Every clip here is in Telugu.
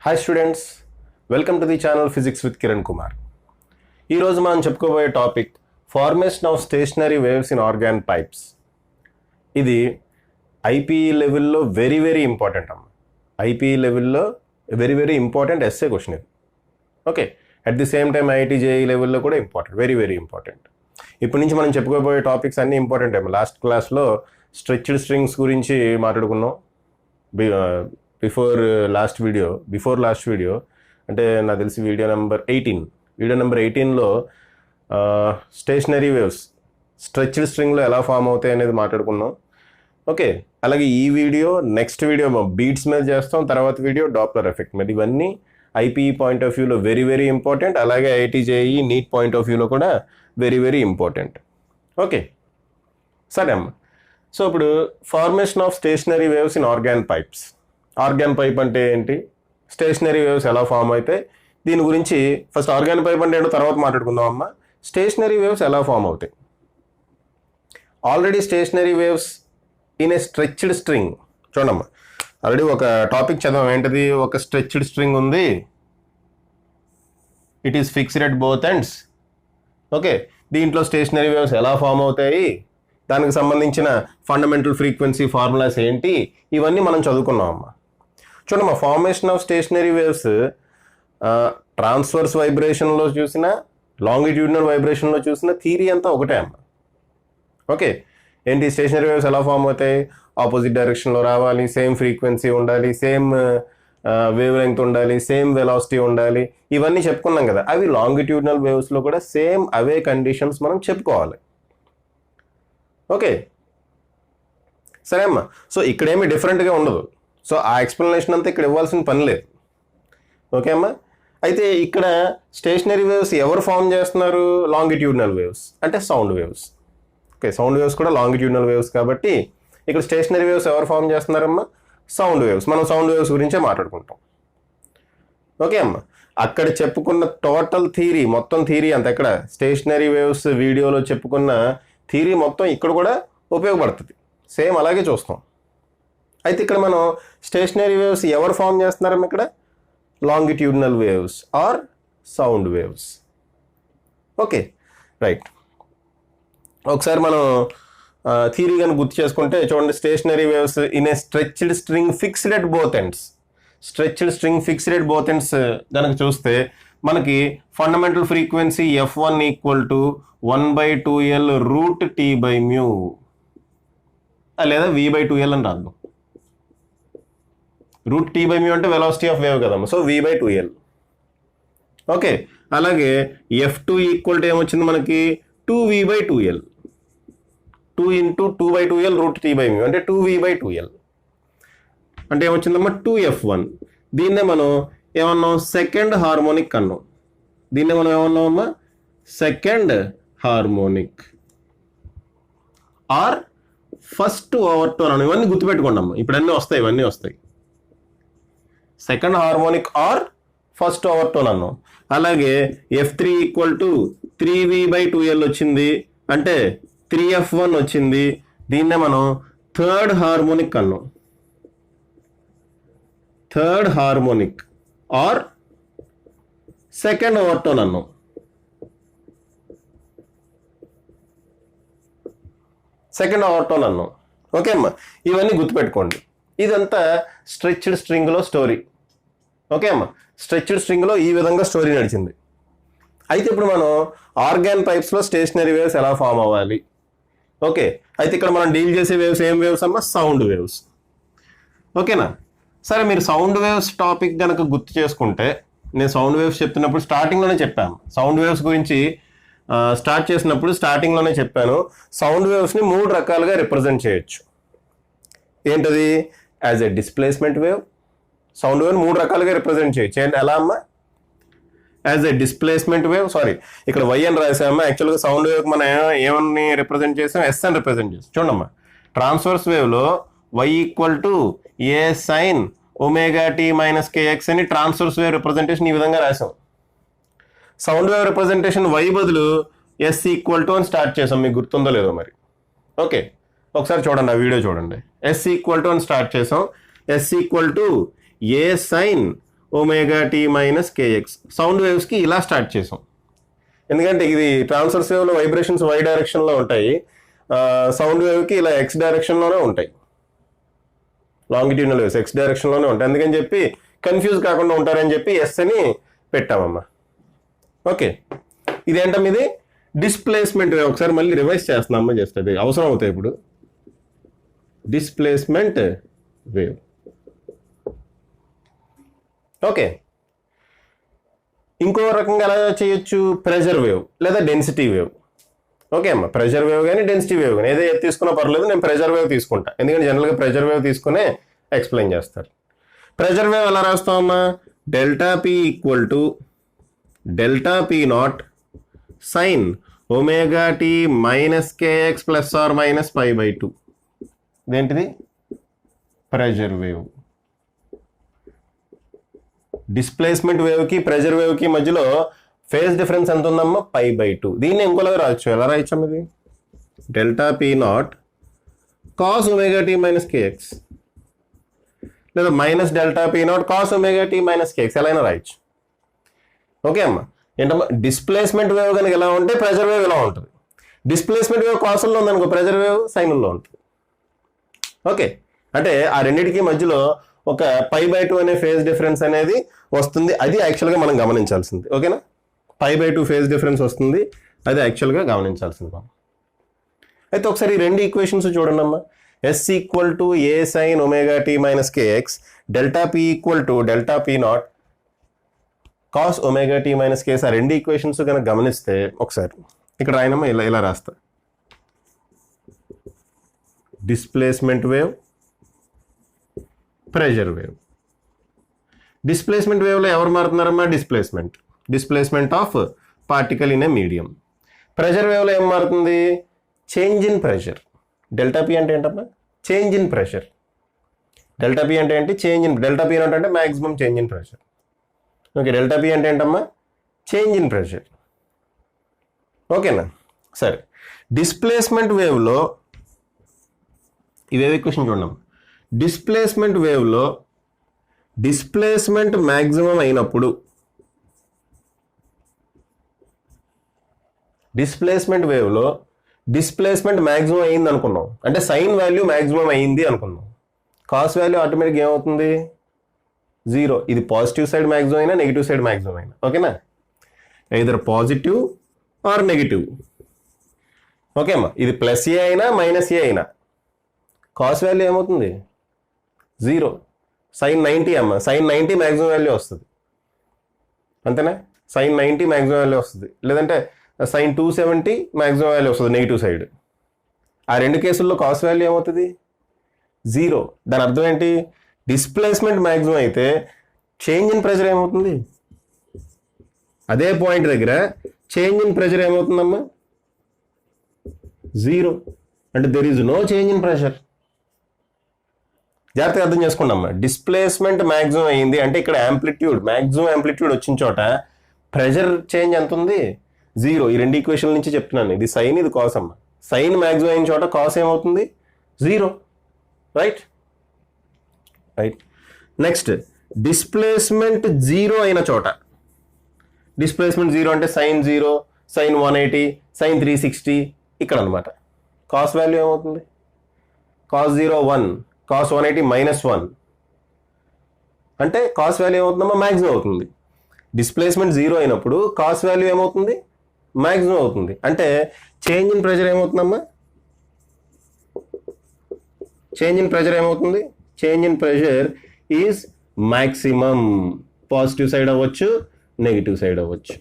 Hi students, welcome to the channel Physics with Kiran Kumar. ఈ రోజు మనం చెప్పుకోబోయే topic formation of stationary waves in organ pipes. ఇది ఐపీఈ లెవెల్లో వెరీ ఇంపార్టెంట్ అమ్మ. ఐపీఈ లెవెల్లో వెరీ ఇంపార్టెంట్ ఎస్ఏ క్వశ్చన్ ఇది. Okay, at the same time IIT JEE లెవెల్లో కూడా ఇంపార్టెంట్, వెరీ ఇంపార్టెంట్. ఇప్పటి నుంచి మనం చెప్పుకోబోయే టాపిక్స్ అన్నీ ఇంపార్టెంట్ ఏమో. లాస్ట్ క్లాస్లో స్ట్రెచ్డ్ స్ట్రింగ్స్ గురించి మాట్లాడుకున్నాం. బిఫోర్ లాస్ట్ వీడియో అంటే నాకు తెలిసి వీడియో నెంబర్ 18లో స్టేషనరీ వేవ్స్ స్ట్రెచ్డ్ స్ట్రింగ్లో ఎలా ఫామ్ అవుతాయి అనేది మాట్లాడుకున్నాం. ఓకే, అలాగే ఈ వీడియో నెక్స్ట్ వీడియో బీట్స్ మీద చేస్తాం, తర్వాత వీడియో డాప్లర్ ఎఫెక్ట్ మీద. ఇవన్నీ ఐపీఈ పాయింట్ ఆఫ్ వ్యూలో వెరీ ఇంపార్టెంట్, అలాగే IIT JEE NEET point of వ్యూలో కూడా వెరీ ఇంపార్టెంట్. ఓకే సరే అమ్మ. సో ఇప్పుడు formation of stationary waves in organ pipes. Organ pipe అంటే ఏంటి, స్టేషనరీ వేవ్స్ ఎలా ఫామ్ అవుతాయి, దీని గురించి ఫస్ట్ ఆర్గాన్ పైప్ అంటే ఏంటో తర్వాత మాట్లాడుకుందాం అమ్మ. స్టేషనరీ వేవ్స్ ఎలా ఫామ్ అవుతాయి. Already stationery waves in a stretched string. చూడమ్మా, ఆల్రెడీ ఒక టాపిక్ చదవం. ఏంటది? ఒక స్ట్రెచ్డ్ స్ట్రింగ్ ఉంది, it is fixed at both ends. Okay, దీంట్లో స్టేషనరీ వేవ్స్ ఎలా ఫామ్ అవుతాయి, దానికి సంబంధించిన ఫండమెంటల్ ఫ్రీక్వెన్సీ ఫార్ములాస్ ఏంటి, ఇవన్నీ మనం చదువుకున్నాం అమ్మ. చూడమ్మా, formation of stationary waves transverse వైబ్రేషన్లో చూసినా, లాంగిట్యూడినల్ వైబ్రేషన్లో చూసినా థియరీ అంతా ఒకటే అమ్మ. ఓకే, ఏంటి స్టేషనరీ వేవ్స్ ఎలా ఫామ్ అవుతాయి, ఆపోజిట్ డైరెక్షన్లో రావాలి, సేమ్ ఫ్రీక్వెన్సీ ఉండాలి, సేమ్ వేవ్ లెంగ్త్ ఉండాలి, సేమ్ వెలాసిటీ ఉండాలి, ఇవన్నీ చెప్పుకున్నాం కదా. అవి లాంగిట్యూడినల్ వేవ్స్లో కూడా సేమ్ అవే కండిషన్స్ మనం చెప్పుకోవాలి. ఓకే సరే అమ్మా. సో ఇక్కడేమి డిఫరెంట్గా ఉండదు. సో ఆ ఎక్స్ప్లెనేషన్ అంతా ఇక్కడ ఇవ్వాల్సిన పని లేదు. ఓకే అమ్మా. అయితే ఇక్కడ స్టేషనరీ వేవ్స్ ఎవరు ఫామ్ చేస్తున్నారు? లాంగిట్యూడినల్ వేవ్స్ అంటే sound waves. Okay, sound waves కూడా లాంగిట్యూడినల్ వేవ్స్ కాబట్టి ఇక్కడ స్టేషనరీ వేవ్స్ ఎవరు ఫామ్ చేస్తున్నారమ్మా? Sound waves. మనం సౌండ్ వేవ్స్ గురించే మాట్లాడుకుంటాం. ఓకే అమ్మా. అక్కడ చెప్పుకున్న టోటల్ థియరీ, మొత్తం థియరీ అంత ఎక్కడ స్టేషనరీ వేవ్స్ వీడియోలో చెప్పుకున్న థియరీ మొత్తం ఇక్కడ కూడా ఉపయోగపడుతుంది. సేమ్ అలాగే చూస్తాం. అయితే ఇక్కడ మనం స్టేషనరీ వేవ్స్ ఎవరు ఫామ్ చేస్తున్నారమ్మ? ఇక్కడ longitudinal waves are sound waves. Okay right. ఒకసారి మనం థియరీ కనుక గుర్తు చేసుకుంటే చూడండి, stationary waves in a stretched string fixed at both ends. Stretched string fixed at both ends కనుక చూస్తే మనకి fundamental frequency F1 = 1/2L √T/μ, లేదా V/2L అని రాద్దాం. √T/μ అంటే వెలాసిటీ ఆఫ్ వేవ్ కదమ్మా, సో V/2L. ఓకే, అలాగే F2 = ఏమొచ్చింది మనకి? 2V/2L. 2 × 2/2L √T/μ అంటే 2V/2L అంటే ఏమొచ్చిందమ్మా? 2F1. దీన్నే మనం ఏమన్నాం? సెకండ్ హార్మోనిక్ అన్నాం. దీన్నే మనం ఏమన్నామమ్మా? Second harmonic or first overtone అన్నాం. ఇవన్నీ గుర్తుపెట్టుకోండి అమ్మా, ఇప్పుడు ఇవన్నీ వస్తాయి. Second harmonic or first overtone అన్నాం. అలాగే F3 = 3V/2L వచ్చింది అంటే 3F1 వచ్చింది. దీన్నే మనం థర్డ్ హార్మోనిక్ అన్నాం. Third harmonic are second overtone అన్నాం. ఓకే అమ్మా, ఇవన్నీ గుర్తుపెట్టుకోండి. ఇదంతా స్ట్రెచ్డ్ స్ట్రింగ్లో స్టోరీ. ఓకే అమ్మా, స్ట్రెచ్డ్ స్ట్రింగ్లో ఈ విధంగా స్టోరీ నడిచింది. అయితే ఇప్పుడు మనం ఆర్గాన్ పైప్స్లో స్టేషనరీ వేవ్స్ ఎలా ఫామ్ అవ్వాలి. ఓకే, అయితే ఇక్కడ మనం డీల్ చేసే వేవ్స్ ఏం వేవ్స్ అమ్మా? Sound waves. ఓకేనా? సరే, మీరు సౌండ్ వేవ్స్ టాపిక్ కనుక గుర్తు చేసుకుంటే, నేను సౌండ్ వేవ్స్ చెప్తున్నప్పుడు స్టార్టింగ్లోనే చెప్పాను. సౌండ్ వేవ్స్ గురించి స్టార్ట్ చేసినప్పుడు స్టార్టింగ్లోనే చెప్పాను. సౌండ్ వేవ్స్ని 3 రకాలుగా రిప్రజెంట్ చేయొచ్చు. ఏంటది? As a displacement wave. Sound wave 3 రకాలుగా రిప్రజెంట్ చేయొచ్చు. ఎలా అమ్మా? As a displacement wave. Sorry, ఇక్కడ Y అని రాసామమ్మా. యాక్చువల్గా సౌండ్ వేవ్ మనం ఏమని రిప్రజెంట్ చేసాం? S అని రిప్రజెంట్ చేసాం. చూడమ్మా, ట్రాన్స్వర్స్ వేవ్లో Y = A sin ωt - kx అని ట్రాన్స్వర్స్ వేవ్ రిప్రజెంటేషన్ ఈ విధంగా రాసాం. సౌండ్ వేవ్ రిప్రజెంటేషన్ Y బదులు S = అని స్టార్ట్ చేసాం. మీకు గుర్తుందో లేదో మరి. ఓకే, ఒకసారి చూడండి, ఆ వీడియో చూడండి. S = అని స్టార్ట్ చేసాం. S = A sin omega tea minus k x. Sound వేవ్స్కి ఇలా స్టార్ట్ చేసాం, ఎందుకంటే ఇది ట్రాన్స్వర్స్ వేవ్లో వైబ్రేషన్స్ వై డైరెక్షన్లో ఉంటాయి, సౌండ్ వేవ్కి ఇలా ఎక్స్ డైరెక్షన్లోనే ఉంటాయి, లాంగిట్యూడినల్ వేవ్స్ ఎక్స్ డైరెక్షన్లోనే ఉంటాయి. అందుకని చెప్పి కన్ఫ్యూజ్ కాకుండా ఉంటారని చెప్పి ఎస్ అని పెట్టామమ్మా. ఓకే, ఇదేంటమ్మా, ఇది డిస్ప్లేస్మెంట్ వేవ్. ఒకసారి మళ్ళీ రివైజ్ చేస్తున్నామమ్మా, జస్ట్ అది అవసరం అవుతాయి ఇప్పుడు. Displacement wave. ఓకే, ఇంకో రకంగా ఎలా చేయొచ్చు, ప్రెషర్ వేవ్ లేదా డెన్సిటీ వేవ్. ఓకే అమ్మా, ప్రెషర్ వేవ్ కానీ డెన్సిటీ వేవ్ కానీ ఏదో ఏది తీసుకున్నా పర్లేదు, నేను ప్రెషర్ వేవ్ తీసుకుంటా, ఎందుకంటే జనరల్గా ప్రెషర్ వేవ్ తీసుకునే ఎక్స్ప్లెయిన్ చేస్తారు. ప్రెషర్ వేవ్ ఎలా రాస్తామమ్మా, delta P equal to delta P naught sine omega tea minus KX plus R minus pi by 2. ఇదేంటిది, ప్రెషర్ వేవ్. డిస్ప్లేస్మెంట్ వేవ్కి ప్రెషర్ వేవ్కి మధ్యలో ఫేజ్ డిఫరెన్స్ ఎంత ఉందమ్మా, పై బై 2. దీన్ని ఇంకోలాగా రాయొచ్చు, ఎలా రాయొచ్చమ్మా ఇది, delta P naught cos omega tea minus KX లేదా minus delta P naught cos omega tea minus KX, ఎలా అయినా రాయొచ్చు. ఓకే అమ్మా, ఏంటమ్మా, డిస్ప్లేస్మెంట్ వేవ్ కనుక ఎలా ఉంటే ప్రెషర్ వేవ్ ఇలా ఉంటుంది. డిస్ప్లేస్మెంట్ వేవ్ కాసుల్లో ఉందనుకో, ప్రెషర్ వేవ్ సైన్లో ఉంటుంది. ఓకే, అంటే ఆ రెండింటికి మధ్యలో ఒక పై బై 2 అనే ఫేజ్ డిఫరెన్స్ అనేది వస్తుంది, అది యాక్చువల్గా మనం గమనించాల్సింది. ఓకేనా, పై బై 2 ఫేజ్ డిఫరెన్స్ వస్తుంది, అది యాక్చువల్గా గమనించాల్సింది మనం. అయితే ఒకసారి ఈ రెండు ఈక్వేషన్స్ చూడండి అమ్మా. S equal to a sine omega tea minus k x, delta P equal to delta P naught cos omega tea minus k x. ఆ రెండు ఈక్వేషన్స్ కనుక గమనిస్తే ఒకసారి ఇక్కడ రాయనమ్మా, ఇలా ఇలా రాస్తా. Displacement wave, pressure wave. Displacement వేవ్లో ఎవరు మారుతున్నారమ్మా, displacement of particle in a medium. Pressure వేవ్లో ఏం మారుతుంది, change in pressure. Delta P అంటే ఏంటమ్మా, change in pressure. Delta P అంటే ఏంటి, చేంజ్ ఇన్, డెల్టా పి అంటే maximum change in pressure. Okay, delta P అంటే ఏంటమ్మా, చేంజ్ ఇన్ ప్రెషర్. ఓకేనా, సరే. డిస్ప్లేస్మెంట్ వేవ్లో ఇవే ఈక్వేషన్ చూడండి. డిస్ప్లేస్మెంట్ వేవ్లో డిస్ప్లేస్మెంట్ మ్యాక్సిమం అయినప్పుడు, డిస్ప్లేస్మెంట్ వేవ్లో డిస్ప్లేస్మెంట్ మ్యాక్సిమం అయింది అనుకున్నాం, అంటే సైన్ వాల్యూ మ్యాక్సిమం అయింది అనుకున్నాం. కాస్ వాల్యూ ఆటోమేటిక్గా ఏమవుతుంది, 0. ఇది పాజిటివ్ సైడ్ మ్యాక్సిమం అయినా నెగిటివ్ సైడ్ మ్యాక్సిమం అయినా. ఓకేనా, either positive or negative. Okay అమ్మా, ఇది ప్లస్ ఏ అయినా మైనస్ ఏ అయినా కాస్ వాల్యూ ఏమవుతుంది, 0. సైన్ 90 అమ్మ, సైన్ 90 మ్యాక్సిమం వాల్యూ వస్తుంది, అంతేనా, సైన్ 90 మ్యాక్సిమం వాల్యూ వస్తుంది, లేదంటే సైన్ 270 మ్యాక్సిమం వాల్యూ వస్తుంది నెగిటివ్ సైడ్. ఆ రెండు కేసుల్లో కాస్ వాల్యూ ఏమవుతుంది, 0. దాని అర్థం ఏంటి, డిస్ప్లేస్మెంట్ మ్యాక్సిమం అయితే చేంజ్ ఇన్ ప్రెషర్ ఏమవుతుంది, అదే పాయింట్ దగ్గర చేంజ్ ఇన్ ప్రెషర్ ఏమవుతుందమ్మా, 0. అంటే there is no change in pressure. జాగ్రత్తగా అర్థం చేసుకోండి అమ్మా. డిస్ప్లేస్మెంట్ మ్యాక్సిమం అయింది అంటే ఇక్కడ యాంప్లిట్యూడ్, మ్యాక్సిమం యాంప్లిట్యూడ్ వచ్చిన చోట ప్రెషర్ చేంజ్ ఎంత ఉంది, 0. ఈ రెండు ఈక్వేషన్ నుంచి చెప్తున్నాను, ఇది సైన్ ఇది కాస్ అమ్మ. సైన్ మ్యాక్సిమం అయిన చోట కాస్ ఏమవుతుంది, 0. రైట్. నెక్స్ట్, డిస్ప్లేస్మెంట్ 0 అయిన చోట, డిస్ప్లేస్మెంట్ 0 అంటే సైన్ 0, సైన్ 180, సైన్ 360 ఇక్కడ అనమాట. కాస్ వాల్యూ ఏమవుతుంది, కాస్ 0 1, కాస్ 180 -1 అంటే కాస్ వాల్యూ ఏమవుతుందమ్మా, మ్యాక్సిమం అవుతుంది. డిస్ప్లేస్మెంట్ 0 అయినప్పుడు కాస్ వాల్యూ ఏమవుతుంది, మ్యాక్సిమం అవుతుంది. అంటే చేంజ్ ఇన్ ప్రెషర్ ఏమవుతుందమ్మా, చేంజ్ ఇన్ ప్రెషర్ ఏమవుతుంది, change in pressure is maximum. Positive side అవ్వచ్చు, నెగిటివ్ సైడ్ అవ్వచ్చు.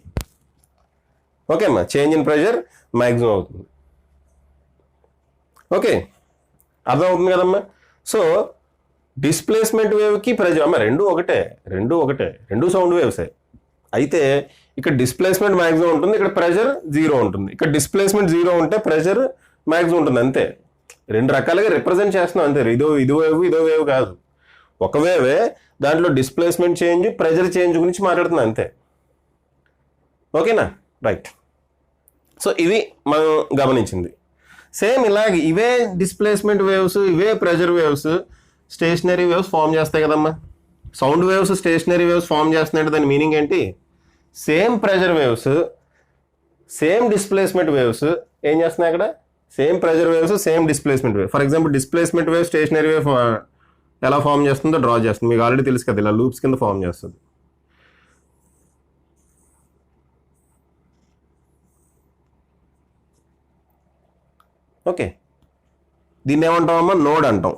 ఓకే అమ్మా, చేంజ్ ఇన్ ప్రెషర్ మ్యాక్సిమం అవుతుంది. ఓకే, అర్థం అవుతుంది కదమ్మా. సో డిస్ప్లేస్మెంట్ వేవ్కి ప్రెషర్ అమ్మ రెండు ఒకటే, రెండు సౌండ్ వేవ్సే. అయితే ఇక్కడ డిస్ప్లేస్మెంట్ మ్యాక్సిమం ఉంటుంది, ఇక్కడ ప్రెషర్ 0 ఉంటుంది. ఇక్కడ డిస్ప్లేస్మెంట్ 0 ఉంటే ప్రెషర్ మ్యాక్సిమం ఉంటుంది, అంతే. రెండు రకాలుగా రిప్రజెంట్ చేస్తున్నాం అంతే. ఇదో వేవ్ కాదు, ఒక వేవే, దాంట్లో డిస్ప్లేస్మెంట్ చేంజ్, ప్రెషర్ చేంజ్ గురించి మాట్లాడుతున్నాం అంతే. ఓకేనా, రైట్. సో ఇవి మనం గమనించింది. సేమ్ ఇలాగే ఇవే డిస్ప్లేస్మెంట్ వేవ్స్, ఇవే pressure waves, stationary waves form చేస్తాయి కదమ్మా. Sound waves stationary waves form చేస్తున్నాయంటే దాని మీనింగ్ ఏంటి? Same pressure waves same displacement waves ఏం చేస్తున్నాయి అక్కడ? Same pressure waves same displacement wave. For example displacement wave stationary wave ఎలా ఫామ్ చేస్తుందో డ్రా చేస్తుంది. మీకు ఆల్రెడీ తెలుసు కదా, ఇలా లూప్స్ కింద ఫామ్ చేస్తుంది. ఓకే, దీన్ని ఏమంటామమ్మా? నోడ్ అంటాం.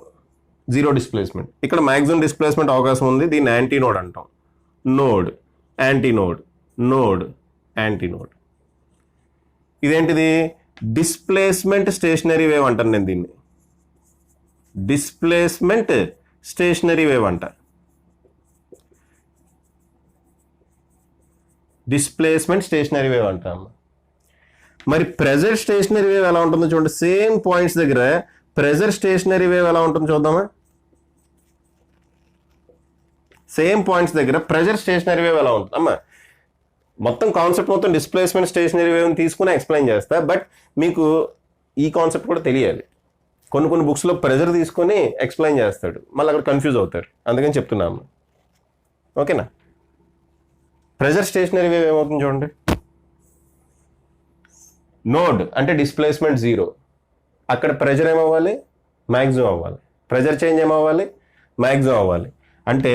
Zero displacement. ఇక్కడ మ్యాక్సిమం డిస్ప్లేస్మెంట్ అవకాశం ఉంది, దీన్ని యాంటీ నోడ్ అంటాం. Node, anti node, node, anti node. ఇదేంటిది? డిస్ప్లేస్మెంట్ స్టేషనరీ వేవ్ అంటాను నేను దీన్ని. డిస్ప్లేస్మెంట్ స్టేషనరీ వేవ్ అంట. డిస్ప్లేస్మెంట్ స్టేషనరీ వేవ్ అంటాము. మరి ప్రెజర్ స్టేషనరీ వేవ్ ఎలా ఉంటుందో చూడండి. సేమ్ పాయింట్స్ దగ్గర ప్రెజర్ స్టేషనరీ వేవ్ ఎలా ఉంటుందో చూద్దామా? సేమ్ పాయింట్స్ దగ్గర ప్రెజర్ స్టేషనరీ వేవ్ ఎలా ఉంటుంది అమ్మా? మొత్తం కాన్సెప్ట్ మొత్తం డిస్ప్లేస్మెంట్ స్టేషనరీ వేవ్ని తీసుకుని ఎక్స్ప్లెయిన్ చేస్తా, బట్ మీకు ఈ కాన్సెప్ట్ కూడా తెలియాలి. కొన్ని బుక్స్లో ప్రెజర్ తీసుకొని ఎక్స్ప్లెయిన్ చేస్తాడు, మళ్ళీ అక్కడ కన్ఫ్యూజ్ అవుతారు, అందుకని చెప్తున్నాము. ఓకేనా? ప్రెజర్ స్టేషనరీ వేవ్ ఏమవుతుంది చూడండి. నోడ్ అంటే డిస్ప్లేస్మెంట్ జీరో, అక్కడ ప్రెజర్ ఏమవ్వాలి? మ్యాక్సిమం అవ్వాలి. ప్రెజర్ చేంజ్ ఏమవ్వాలి? మ్యాక్సిమం అవ్వాలి. అంటే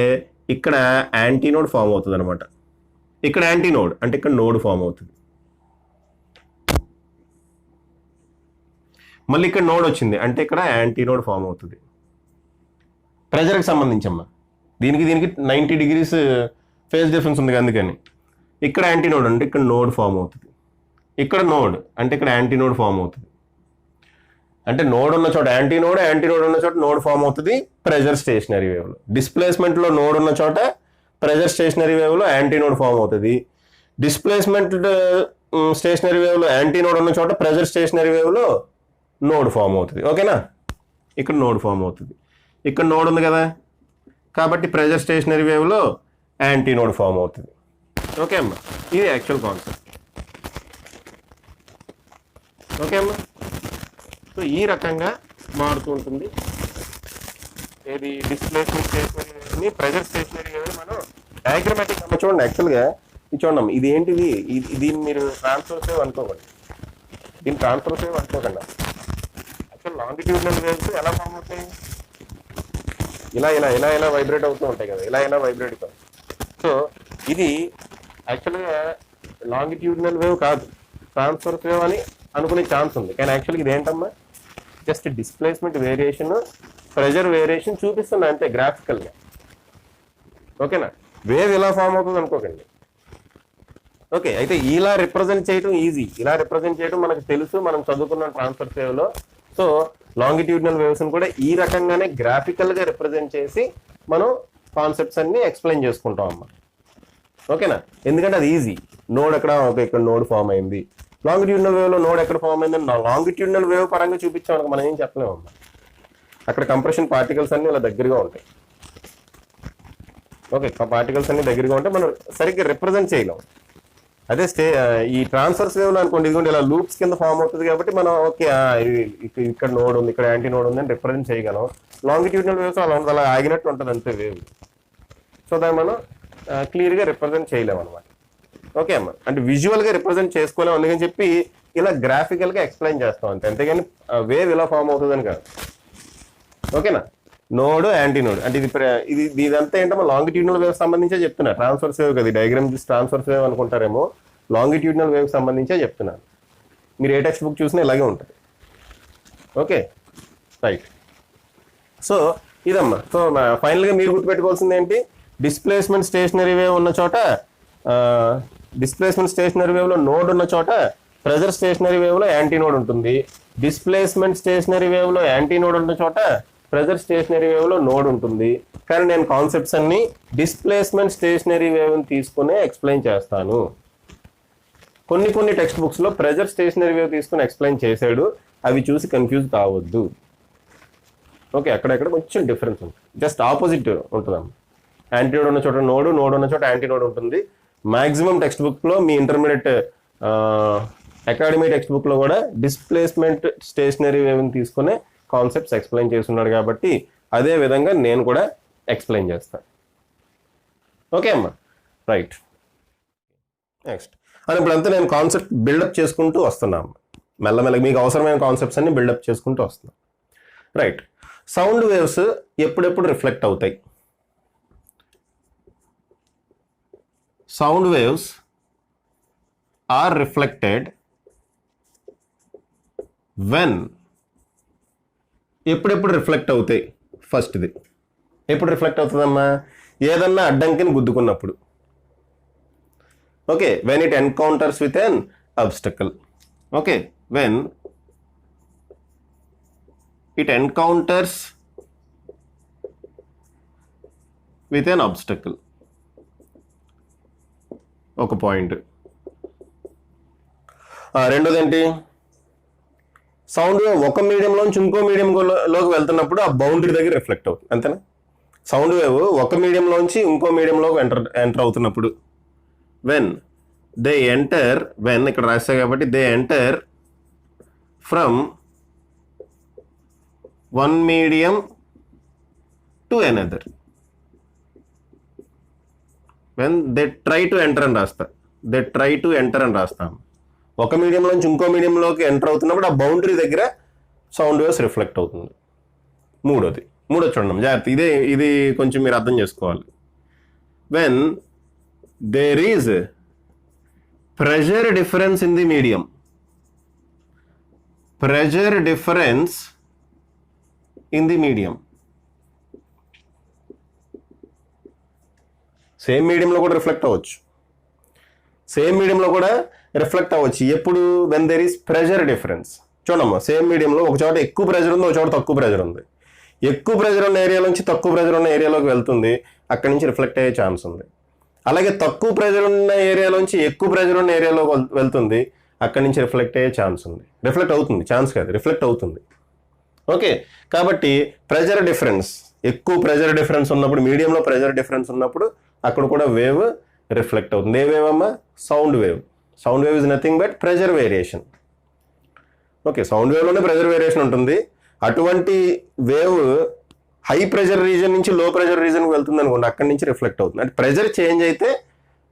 ఇక్కడ యాంటీ నోడ్ ఫామ్ అవుతుంది అనమాట. ఇక్కడ యాంటీ నోడ్ అంటే ఇక్కడ నోడ్ ఫామ్ అవుతుంది. మళ్ళీ ఇక్కడ నోడ్ వచ్చింది అంటే ఇక్కడ యాంటీ నోడ్ ఫామ్ అవుతుంది. ప్రెజర్కి సంబంధించి అమ్మా, దీనికి 90 degrees ఫేజ్ డిఫరెన్స్ ఉంది, అందుకని ఇక్కడ యాంటీ నోడ్ అంటే ఇక్కడ నోడ్ ఫామ్ అవుతుంది. ఇక్కడ నోడ్ అంటే ఇక్కడ యాంటీ నోడ్ ఫామ్ అవుతుంది. అంటే నోడ్ ఉన్న చోట యాంటీ నోడ్, యాంటీ నోడ్ ఉన్న చోట నోడ్ ఫామ్ అవుతుంది ప్రెజర్ స్టేషనరీ వేవ్లో. డిస్ప్లేస్మెంట్లో నోడ్ ఉన్న చోట ప్రెజర్ స్టేషనరీ వేవ్లో యాంటీ నోడ్ ఫామ్ అవుతుంది. డిస్ప్లేస్మెంట్ స్టేషనరీ వేవ్లో యాంటీ నోడ్ ఉన్న చోట ప్రెజర్ స్టేషనరీ వేవ్లో నోడ్ ఫామ్ అవుతుంది. ఓకేనా? ఇక్కడ నోడ్ ఫామ్ అవుతుంది, ఇక్కడ నోడ్ ఉంది కదా, కాబట్టి ప్రెజర్ స్టేషనరీ వేవ్లో యాంటీ నోడ్ ఫామ్ అవుతుంది. ఓకే అమ్మా, ఇది యాక్చువల్ కాన్సెప్ట్. ఓకే అమ్మా, సో ఈ రకంగా మారుతూ ఉంటుంది. ఏది డిస్ప్లేస్మెంట్ స్టేషనరీ వేవ్ని ప్రెజర్ స్టేషనరీ వేవ్ని మనం డయాగ్రమాటిక్ అమ్మ చూడండి. యాక్చువల్గా ఇది చూడమ్మా, ఇది ఏంటిది? దీన్ని మీరు ట్రాన్స్ఫర్ వేవ్ అనుకోకండి, దీన్ని ట్రాన్స్ఫర్ వేవ్ అనుకోకండి. యాక్చువల్ లాంగిట్యూడినల్ వేవ్స్ ఎలా ఫామ్ అవుతాయి? ఇలా ఇలా ఇలా ఇలా వైబ్రేట్ అవుతూ ఉంటాయి కదా, ఇలా ఇలా వైబ్రేట్ అవుతాయి. సో ఇది యాక్చువల్గా లాంగిట్యూడినల్ వేవ్ కాదు, ట్రాన్స్ఫర్ వేవ్ అని అనుకునే ఛాన్స్ ఉంది. కానీ యాక్చువల్గా ఇది ఏంటమ్మా? Just displacement variation, pressure variation చూపిస్తుంది అంతే గ్రాఫికల్గా. ఓకేనా? వేవ్ ఇలా ఫామ్ అవుతుంది అనుకోకండి. ఓకే, అయితే ఇలా రిప్రజెంట్ చేయడం ఈజీ, ఇలా రిప్రజెంట్ చేయడం మనకు తెలుసు, మనం చదువుకున్న ట్రాన్స్ఫర్ వేవ్లో. సో లాంగిట్యూడినల్ వేవ్స్ని కూడా ఈ రకంగానే గ్రాఫికల్గా రిప్రజెంట్ చేసి మనం కాన్సెప్ట్స్ అన్ని ఎక్స్ప్లెయిన్ చేసుకుంటాం అమ్మా. ఓకేనా? ఎందుకంటే అది ఈజీ. నోడ్ ఎక్కడ? ఓకే, ఇక్కడ నోడ్ ఫామ్ అయింది. లాంగిట్యూడినల్ వేవ్లో నోడ్ ఎక్కడ ఫామ్ అయిందని లాంగిట్యూడినల్ వేవ్ పరంగా చూపించామనుకో మనం ఏం చెప్పలేము అమ్మా. అక్కడ కంప్రెషన్ పార్టికల్స్ అన్ని ఇలా దగ్గరగా ఉంటాయి. ఓకే, పార్టికల్స్ అన్ని దగ్గరగా ఉంటే మనం సరిగ్గా రిప్రజెంట్ చేయలేం. అదే ఈ ట్రాన్స్ఫర్స్ వేవ్లో అనుకోండి, ఇదిగోండి ఇలా లూప్స్ కింద ఫామ్ అవుతుంది కాబట్టి మనం ఓకే ఇక్కడ నోడ్ ఉంది, ఇక్కడ యాంటీ నోడ్ ఉంది అని రిప్రజెంట్ చేయగలం. లాంగిట్యూడినల్ వేవ్స్ అలా ఆగినట్టు ఉంటుంది అంతే వేవ్. సో దాన్ని మనం క్లియర్గా రిప్రజెంట్ చేయలేము అనమాట. ఓకే అమ్మా, అంటే విజువల్గా రిప్రజెంట్ చేసుకోలేము, అందుకని చెప్పి ఇలా గ్రాఫికల్గా ఎక్స్ప్లెయిన్ చేస్తాం అంతే, అంతేగాని వేవ్ ఇలా ఫామ్ అవుతుందని కాదు. ఓకేనా? నోడ్, యాంటీ నోడ్ అంటే ఇది ఇదంతా ఏంటమ్మా లాంగిట్యూడినల్ వేవ్ సంబంధించే చెప్తున్నా. ట్రాన్స్ఫర్స్ వేవ్ కదా, డయాగ్రామ్ ట్రాన్స్ఫర్స్ వేవ్ అనుకుంటారేమో, లాంగిట్యూడినల్ వేవ్ సంబంధించే చెప్తున్నాను. మీరు ఏ టెక్స్ట్ బుక్ చూసినా ఇలాగే ఉంటుంది. Okay, right. సో ఇదమ్మా. సో ఫైనల్గా మీరు గుర్తుపెట్టుకోవాల్సింది ఏంటి? డిస్ప్లేస్మెంట్ స్టేషనరీ వేవ్ ఉన్న చోట, డిస్ప్లేస్మెంట్ స్టేషనరీ వేవ్లో నోడ్ ఉన్న చోట ప్రెజర్ స్టేషనరీ వేవ్లో యాంటీ నోడ్ ఉంటుంది. డిస్ప్లేస్మెంట్ స్టేషనరీ వేవ్లో యాంటీ నోడ్ ఉన్న చోట ప్రెజర్ స్టేషనరీ వేవ్లో నోడ్ ఉంటుంది. కానీ నేను కాన్సెప్ట్స్ అన్ని డిస్ప్లేస్మెంట్ స్టేషనరీ వేవ్ని తీసుకునే ఎక్స్ప్లెయిన్ చేస్తాను. కొన్ని టెక్స్ట్ బుక్స్లో ప్రెజర్ స్టేషనరీ వేవ్ తీసుకుని ఎక్స్ప్లెయిన్ చేశాడు, అవి చూసి కన్ఫ్యూజ్ కావద్దు. ఓకే, అక్కడెక్కడ కొంచెం డిఫరెన్స్ ఉంటుంది, జస్ట్ ఆపోజిట్ ఉంటుందమ్మా. యాంటీ నోడ్ ఉన్న చోట నోడ్, నోడ్ ఉన్న చోట యాంటీ నోడ్ ఉంటుంది. మ్యాక్సిమం టెక్స్ట్ బుక్లో మీ ఇంటర్మీడియట్ అకాడమీ టెక్స్ట్ బుక్లో కూడా డిస్ప్లేస్మెంట్ స్టేషనరీ వేవ్ని తీసుకునే కాన్సెప్ట్స్ ఎక్స్ప్లెయిన్ చేస్తున్నాడు కాబట్టి అదే విధంగా నేను కూడా ఎక్స్ప్లెయిన్ చేస్తాను. ఓకే అమ్మా, రైట్. నెక్స్ట్ అని ఇప్పుడంతా నేను కాన్సెప్ట్ బిల్డప్ చేసుకుంటూ వస్తున్నాను, మెల్లమెల్లగా మీకు అవసరమైన కాన్సెప్ట్స్ అన్ని బిల్డప్ చేసుకుంటూ వస్తున్నాను. రైట్. సౌండ్ వేవ్స్ ఎప్పుడెప్పుడు రిఫ్లెక్ట్ అవుతాయి? Sound waves are reflected when. ఎప్పుడెప్పుడు రిఫ్లెక్ట్ అవుతాయి? ఫస్ట్ది ఎప్పుడు రిఫ్లెక్ట్ అవుతుందమ్మా? ఏదన్నా అడ్డంకిని గుద్దుకున్నప్పుడు. Okay, when it encounters with an obstacle. Okay, when it encounters with an obstacle. ఒక పాయింట్. రెండోది ఏంటి? సౌండ్ వేవ్ ఒక మీడియంలోంచి ఇంకో మీడియంలోకి వెళ్తున్నప్పుడు ఆ బౌండరీ దగ్గర రిఫ్లెక్ట్ అవుతుంది, అంతేనా? సౌండ్ వేవ్ ఒక మీడియంలోంచి ఇంకో మీడియంలోకి ఎంటర్ అవుతున్నప్పుడు, వెన్ దే ఎంటర్, వెన్ ఇక్కడ రాస్తా కాబట్టి they enter from one medium to another. When they try to enter అని రాస్తా, దే ట్రై టు ఎంటర్ అని రాస్తాం. ఒక మీడియంలోంచి ఇంకో మీడియంలోకి ఎంటర్ అవుతున్నప్పుడు ఆ బౌండరీ దగ్గర సౌండ్ వేవ్స్ రిఫ్లెక్ట్ అవుతుంది. మూడోది చూడండి జాగ్రత్త, ఇది కొంచెం మీరు అర్థం చేసుకోవాలి. When there is pressure difference in the medium, pressure difference in the medium. Same మీడియంలో కూడా రిఫ్లెక్ట్ అవ్వచ్చు, ఎప్పుడు? When there is pressure difference. చూడమ్మా, సేమ్ మీడియంలో ఒక చోట ఎక్కువ ప్రెషర్ ఉంది, ఒక చోట తక్కువ ప్రెషర్ ఉంది. ఎక్కువ ప్రెషర్ ఉన్న ఏరియా నుంచి తక్కువ ప్రెషర్ ఉన్న ఏరియాలోకి వెళ్తుంది, అక్కడి నుంచి రిఫ్లెక్ట్ అయ్యే ఛాన్స్ ఉంది. అలాగే తక్కువ ప్రెషర్ ఉన్న ఏరియాలోంచి ఎక్కువ ప్రెషర్ ఉన్న ఏరియాలోకి వెళ్తుంది, అక్కడి నుంచి రిఫ్లెక్ట్ అయ్యే ఛాన్స్ ఉంది. రిఫ్లెక్ట్ అవుతుంది, ఛాన్స్ కాదు, రిఫ్లెక్ట్ అవుతుంది. ఓకే, కాబట్టి ప్రెషర్ డిఫరెన్స్, ఎక్కువ ప్రెషర్ డిఫరెన్స్ ఉన్నప్పుడు, మీడియంలో ప్రెషర్ డిఫరెన్స్ ఉన్నప్పుడు అక్కడ కూడా వేవ్ రిఫ్లెక్ట్ అవుతుంది. ఏ వేవ్ అమ్మా? Sound wave. Sound wave is nothing but pressure variation. Okay, sound వేవ్లోనే ప్రెషర్ వేరియేషన్ ఉంటుంది. అటువంటి వేవ్ హై ప్రెషర్ రీజన్ నుంచి లో ప్రెషర్ రీజన్కి వెళ్తుంది అనుకోండి, అక్కడి నుంచి రిఫ్లెక్ట్ అవుతుంది. అంటే ప్రెషర్ చేంజ్ అయితే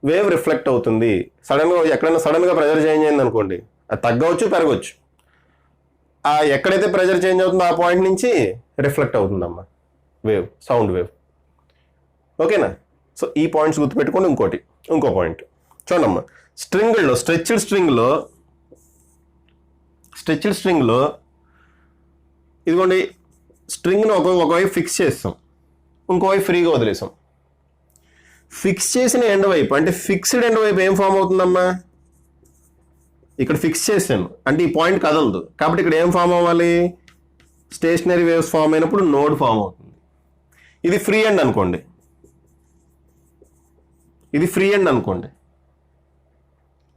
వేవ్ రిఫ్లెక్ట్ అవుతుంది. ఎక్కడైనా సడన్గా ప్రెషర్ చేంజ్ అయింది అనుకోండి, అది తగ్గవచ్చు పెరగవచ్చు. ఎక్కడైతే ప్రెషర్ చేంజ్ అవుతుందో ఆ పాయింట్ నుంచి రిఫ్లెక్ట్ అవుతుందమ్మా వేవ్, సౌండ్ వేవ్. ఓకేనా? సో ఈ పాయింట్స్ గుర్తుపెట్టుకోండి. ఇంకో పాయింట్ చూడమ్మా, స్ట్రెచ్డ్ స్ట్రింగ్లో ఇదిగోండి, స్ట్రింగ్ను ఒకవైపు ఫిక్స్ చేస్తాం, ఇంకోవైపు ఫ్రీగా వదిలేసాం. ఫిక్స్ చేసిన ఎండ్ వైపు, అంటే ఫిక్స్డ్ ఎండ్ వైపు ఏం ఫామ్ అవుతుందమ్మా? ఇక్కడ ఫిక్స్ చేశాను అంటే ఈ పాయింట్ కదలదు, కాబట్టి ఇక్కడ ఏం ఫామ్ అవ్వాలి? స్టేషనరీ వేవ్స్ ఫామ్ అయినప్పుడు నోడ్ ఫామ్ అవుతుంది. ఇది ఫ్రీ ఎండ్ అనుకోండి,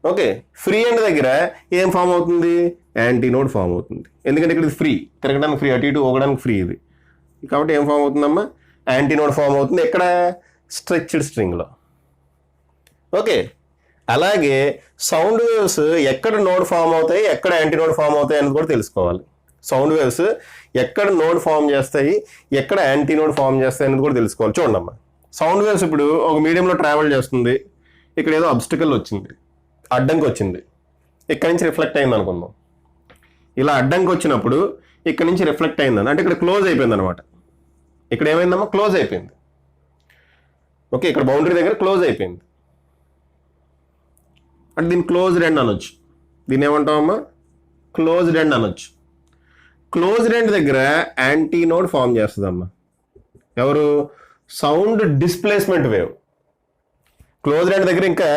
ఓకే, ఫ్రీ ఎండ్ దగ్గర ఏం ఫామ్ అవుతుంది? యాంటీ నోడ్ ఫామ్ అవుతుంది. ఎందుకంటే ఇక్కడ ఇది ఫ్రీ, తిరగడానికి ఫ్రీ, అటు ఇటు పోగడానికి ఫ్రీ ఇది, కాబట్టి ఏం ఫామ్ అవుతుందమ్మా? యాంటీ నోడ్ ఫామ్ అవుతుంది. ఎక్కడ? స్ట్రెచ్డ్ స్ట్రింగ్లో. ఓకే, అలాగే సౌండ్ వేవ్స్ ఎక్కడ నోడ్ ఫామ్ అవుతాయి, ఎక్కడ యాంటీ నోడ్ ఫామ్ అవుతాయి అనేది కూడా తెలుసుకోవాలి. సౌండ్ వేవ్స్ ఎక్కడ నోడ్ ఫామ్ చేస్తాయి, ఎక్కడ యాంటీ నోడ్ ఫామ్ చేస్తాయి అనేది కూడా తెలుసుకోవాలి. చూడమ్మా, సౌండ్ వేవ్స్ ఇప్పుడు ఒక మీడియంలో ట్రావెల్ చేస్తుంది, ఇక్కడ ఏదో అబ్స్టికల్ వచ్చింది, అడ్డంకి వచ్చింది, ఇక్కడి నుంచి రిఫ్లెక్ట్ అయింది అనుకుందాం. ఇలా అడ్డంకి వచ్చినప్పుడు ఇక్కడి నుంచి రిఫ్లెక్ట్ అయిందని అంటే ఇక్కడ క్లోజ్ అయిపోయింది అనమాట. ఇక్కడ ఏమైందమ్మా? క్లోజ్ అయిపోయింది. ఓకే, ఇక్కడ బౌండరీ దగ్గర క్లోజ్ అయిపోయింది అంటే దీన్ని క్లోజ్డ్ ఎండ్ అనొచ్చు. దీన్ని ఏమంటామమ్మా? క్లోజ్డ్ ఎండ్ అనొచ్చు. క్లోజ్డ్ ఎండ్ దగ్గర యాంటీ నోడ్ ఫామ్ చేస్తుందమ్మా. ఎవరు? Sound displacement wave. Closed end దగ్గర ఇంకా